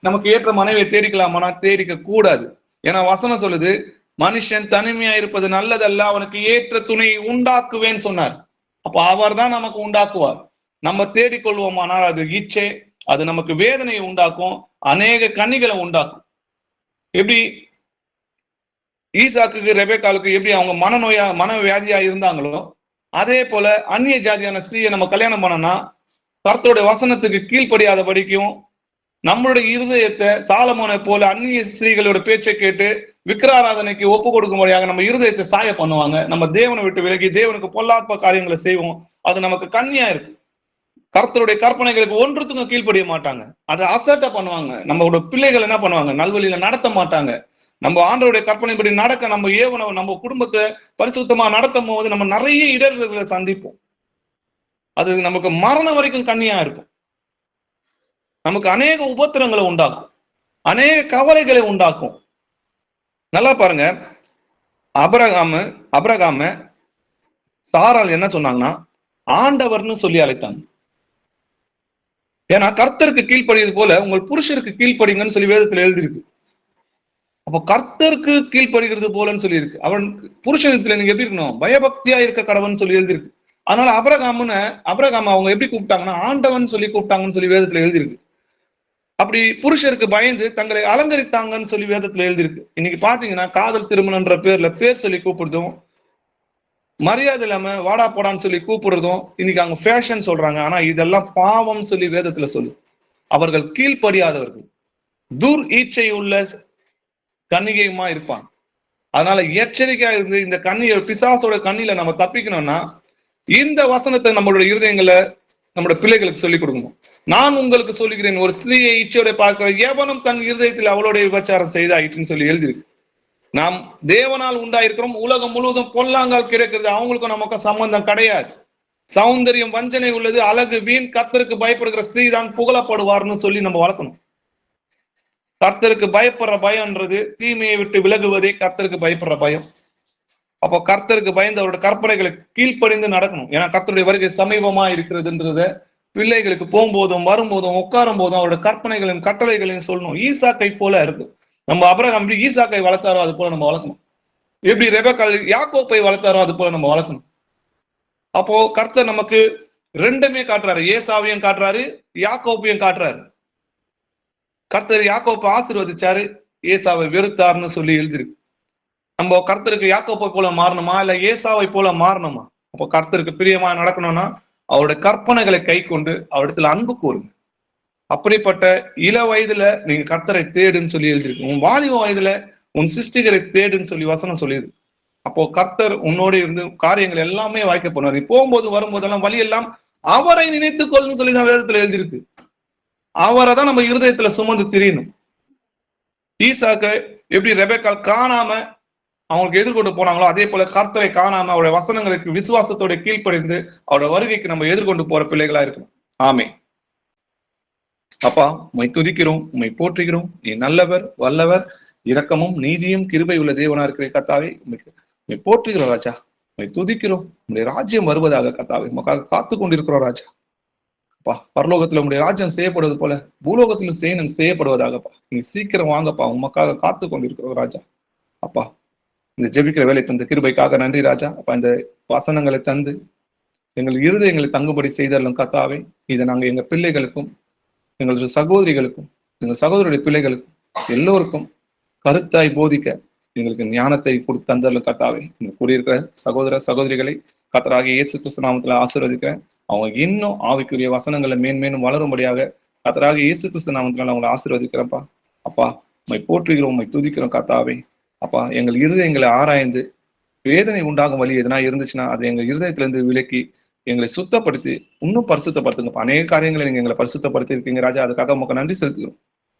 நமக்கு ஏற்ற மனைவியை தேடிக்கலாமானா தேடிக்க கூடாது. ஏன்னா வசனம் சொல்லுது, மனுஷன் தனிமையா இருப்பது நல்லதல்ல, அவனுக்கு ஏற்ற துணையை உண்டாக்குவேன்னு சொன்னார். அப்போ அவர் தான் நமக்கு உண்டாக்குவார். நம்ம தேடிக்கொள்வோமானால் அது இச்சை, அது நமக்கு வேதனையை உண்டாக்கும், அநேக கன்னிகளை உண்டாக்கும். எப்படி ஈசாக்கு ரெபேக்காலுக்கு எப்படி அவங்க மனவியாதியா இருந்தாங்களோ, அதே போல அந்நிய ஜாதியான ஸ்திரீயை நம்ம கல்யாணம் பண்ணோம்னா கர்த்தருடைய வசனத்துக்கு கீழ்ப்படியாத படிக்கும் நம்மளுடைய இருதயத்தை சாலமோனை போல அந்நிய ஸ்திரீகளோட பேச்சை கேட்டு விக்கிராராதனைக்கு ஒப்பு கொடுக்கும்படியாக நம்ம இருதயத்தை சாய பண்ணுவாங்க. நம்ம தேவனை விட்டு விலகி தேவனுக்கு பொல்லாத காரியங்களை செய்வோம். அது நமக்கு கண்ணியா இருக்கு. கர்த்தருடைய கற்பனைகளுக்கு ஒன்றுத்துக்கும் கீழ்ப்படிய மாட்டாங்க. அதை அசட்டா பண்ணுவாங்க. நம்மளோட பிள்ளைகள் என்ன பண்ணுவாங்க? நல்வழியில நடத்த மாட்டாங்க. நம்ம ஆண்டவருடைய கற்பனைப்படி நடக்க நம்ம ஏவன நம்ம குடும்பத்தை பரிசுத்தமா நடத்தும் போது நம்ம நிறைய இடர்களை சந்திப்போம். அது நமக்கு மரணம் வரைக்கும் கண்ணியா இருக்கும். நமக்கு அநேக உபத்திரங்களை உண்டாக்கும், அநேக கவலைகளை உண்டாக்கும். நல்லா பாருங்க, அபிரகாம சாரால் என்ன சொன்னாங்கன்னா ஆண்டவர்னு சொல்லி அழைத்தாங்க. ஏன்னா கர்த்தருக்கு கீழ்ப்படியது போல உங்கள் புருஷருக்கு கீழ்ப்படிங்கன்னு சொல்லி வேதத்துல எழுதியிருக்கு. அப்போ கர்த்தருக்கு கீழ்ப்படுகிறது போலன்னு சொல்லி இருக்கு. அவன் புருஷனத்துல நீங்க எப்படி இருக்கணும்? பயபக்தியா இருக்க கடவுள்னு சொல்லி எழுதியிருக்கு. அதனால அபிரகாம் அவங்க எப்படி கூப்பிட்டாங்கன்னா ஆண்டவன் சொல்லி கூப்பிட்டாங்கன்னு சொல்லி வேதத்துல எழுதியிருக்கு. அப்படி புருஷருக்கு பயந்து தங்களை அலங்கரித்தாங்கன்னு சொல்லி வேதத்துல எழுதியிருக்கு. இன்னைக்கு பாத்தீங்கன்னா காதல் திருமணம்ன்ற பேர் சொல்லி கூப்பிடுறதும், மரியாதை இல்லாம வாடா போடான்னு சொல்லி கூப்பிடுறதும் இன்னைக்கு அவங்க ஃபேஷன் சொல்றாங்க. ஆனா இதெல்லாம் பாவம் சொல்லி வேதத்துல சொல்லு. அவர்கள் கீழ்ப்படியாதவர்கள், துர் ஈச்சை உள்ள கன்னிகையுமா இருப்பான். அதனால எச்சரிக்கையா இருந்து இந்த பிசாசோட கண்ணில நம்ம தப்பிக்கணும்னா இந்த வசனத்தை நம்மளுடைய இருதயங்களை நம்முடைய பிள்ளைகளுக்கு சொல்லிக் கொடுக்கணும். நான் உங்களுக்கு சொல்லுகிறேன், ஒரு ஸ்திரீயை இச்சையோட பார்க்கிற எவனும் தன் இருதயத்தில் அவளுடைய விபச்சாரம் செய்தாயிட்டுன்னு சொல்லி எழுதியிருக்கு. நாம் தேவனால் உண்டாயிருக்கிறோம். உலகம் முழுவதும் பொல்லாங்கால் கிடைக்கிறது. அவங்களுக்கும் நமக்கும் சம்பந்தம் கிடையாது. சௌந்தரியம் வஞ்சனை உள்ளது, அழகு வீண். கர்த்தருக்கு பயப்படுகிற ஸ்திரீ தான் புகழப்படுவார்னு சொல்லி நம்ம வளர்க்கணும். கர்த்தருக்கு பயப்படுற பயம்ன்றது தீமையை விட்டு விலகுவதே கர்த்தருக்கு பயப்படுற பயம். அப்போ கர்த்தருக்கு பயந்து அவருடைய கற்பனைகளை கீழ்ப்படிந்து நடக்கணும். ஏன்னா கர்த்தருடைய வருகை சமீபமா இருக்கிறதுன்றத பிள்ளைகளுக்கு போகும்போதும் வரும்போதும் உட்காரும் போதும் அவருடைய கற்பனைகளையும் கட்டளைகளையும் சொல்லணும். ஈசாக்கை போல இருக்கு. நம்ம அபிரகாம் எப்படி ஈசாக்கை வளர்த்தாரோ அது போல நம்ம வளர்க்கணும். எப்படி ரெபெக்காள் யாக்கோப்பை வளர்த்தாரோ அது போல நம்ம வளர்க்கணும். அப்போ கர்த்தர் நமக்கு ரெண்டுமே காட்டுறாரு. ஏசாவையும் காட்டுறாரு, யாக்கோப்பையும் காட்டுறாரு. கர்த்தர் யாக்கோப்பை ஆசீர்வதிச்சாரு, ஏசாவை வெறுத்தாருன்னு சொல்லி எழுதிருக்கு. நம்ம கர்த்தருக்கு யாக்கோப்பை போல மாறணுமா இல்ல ஏசாவை போல மாறணுமா? அப்போ கர்த்தருக்கு பிரியமா நடக்கணும்னா அவருடைய கற்பனைகளை கை கொண்டு அவரிடத்துல அன்பு கூறுங்க. அப்படிப்பட்ட இள வயதுல நீங்க கர்த்தரை தேடுன்னு சொல்லி எழுதிருக்கு. உன் வாலிப வயதுல உன் சிருஷ்டிகரை தேடுன்னு சொல்லி வசனம் சொல்லியிருக்கு. அப்போ கர்த்தர் உன்னோட இருந்து காரியங்கள் எல்லாமே வாய்க்க போனார். நீ போகும்போது வரும்போதெல்லாம் வழி எல்லாம் அவரை நினைத்துக்கொள்னு சொல்லிதான் வேதத்துல எழுதியிருக்கு. அவரை தான் நம்ம இருதயத்துல சுமந்து திரியணும். ஈசாக்க எப்படி ரெபெக்காள் காணாம அவங்களுக்கு எதிர்கொண்டு போனாங்களோ அதே போல கர்த்தரை காணாம அவருடைய வசனங்களுக்கு விசுவாசத்தோட கீழ்ப்படிந்து அவருடைய வருகைக்கு நம்ம எதிர்கொண்டு போற பிள்ளைகளா இருக்கணும். ஆமே. அப்பா, உம்மை துதிக்கிறோம், உம்மை போற்றுகிறோம். நீ நல்லவர், வல்லவர், இரக்கமும் நீதியும் கிருபை உள்ள தேவனா இருக்கிற கர்த்தாவே, உம்மை போற்றுகிறோம் ராஜா. உம்மை துதிக்கிறோம். உம்முடைய ராஜ்யம் வருவதாக கர்த்தாவே, உமக்காக காத்து கொண்டிருக்கிறோம் ராஜா. அப்பா, பரலோகத்துல உங்களுடைய ராஜ்யம் செய்யப்படுவது போல பூலோகத்திலும் செய்யப்படுவதாகப்பா. நீ சீக்கிரம் வாங்கப்பா, உமக்காக காத்து கொண்டிருக்கிறோம் ராஜா. அப்பா, இந்த ஜெபிக்கிற வேலை தந்த கிருபைக்காக நன்றி ராஜா. அப்பா, இந்த வசனங்களை தந்து எங்கள் இருதயங்களை தங்குபடி செய்தரலும் கர்த்தாவே. இதை நாங்க எங்க பிள்ளைகளுக்கும் எங்களது சகோதரிகளுக்கும் எங்கள் சகோதரருடைய பிள்ளைகளுக்கும் எல்லோருக்கும் கருத்தாய் போதிக்க எங்களுக்கு ஞானத்தை கொடுத்து தந்தரலும் கர்த்தாவே. இங்க கூடியிருக்கிற சகோதர சகோதரிகளை கர்த்தராகிய இயேசு கிறிஸ்து நாமத்துல ஆசீர்வதிக்கிறேன். அவங்க இன்னும் ஆவிக்குரிய வசனங்களை மேன்மேலும் வளரும்படியாக கர்த்தராகிய இயேசு கிறிஸ்து நாமத்துல அவங்களை ஆசீர்வதிக்கிறேன்ப்பா. அப்பா, உம்மை போற்றுகிறோம், உம்மை துதிக்கிறோம் கர்த்தாவே. அப்பா, எங்கள் இருதயங்களை ஆராய்ந்து வேதனை உண்டாகும் வழி எதனா இருந்துச்சுன்னா அது எங்கள் இருதயத்திலிருந்து விலக்கி எங்களை சுத்தப்படுத்தி இன்னும் பரிசுத்தப்படுத்துங்கப்பா. அநேக காரியங்களை நீங்க எங்களை பரிசுத்தப்படுத்தி இருக்கீங்க ராஜா. அதுக்காக உங்களுக்கு நன்றி செலுத்துகிறோம்.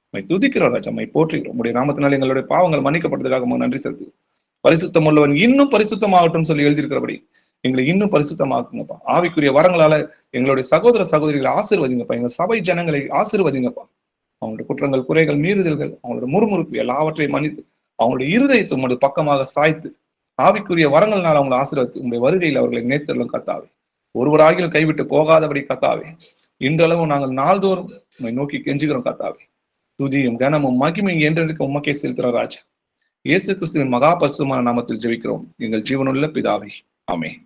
உம்மை துதிக்கிறோம் ராஜா, உம்மை போற்றுகிறோம். உங்களுடைய நாமத்தினால் எங்களுடைய பாவங்கள் மன்னிக்கப்பட்டதுக்காக உங்களுக்கு நன்றி செலுத்துகிறோம். பரிசுத்தம் உள்ளவன் இன்னும் பரிசுத்தமாகட்டும் சொல்லி எழுதியிருக்கிறபடி எங்களை இன்னும் பரிசுத்தமாக்குங்கப்பா. ஆவிக்குரிய வரங்களால எங்களுடைய சகோதர சகோதரிகளை ஆசீர்வதிங்கப்பா. எங்க சபை ஜனங்களை ஆசீர்வதிங்கப்பா. அவங்களுடைய குற்றங்கள், குறைகள், மீறுதல்கள், அவங்களோட முறுமுறுப்பு எல்லாவற்றையும் மன்னித்து அவங்களுடைய இருதயத்தை உங்களுடைய பக்கமாக சாய்த்து ஆவிக்குரிய வரங்கள்னால் அவங்களை ஆசீர்வதித்து உங்களுடைய வருகையில் அவர்களை நேர்த்தலும் கர்த்தாவே. ஒருவராகிலும் கைவிட்டு போகாதபடி கர்த்தாவே. இன்றளவு நாங்கள் நாள்தோறும் உம்மை நோக்கி கெஞ்சுகிறோம் கர்த்தாவே. துதியும் கனமும் மகிமையும் என்றென்றைக்கு உமக்கே செலுத்துகிற ராஜா. இயேசு கிறிஸ்துவின் மகா பரிசுத்தமான நாமத்தில் ஜெபிக்கிறோம் எங்கள் ஜீவனுள்ள பிதாவே. ஆமென்.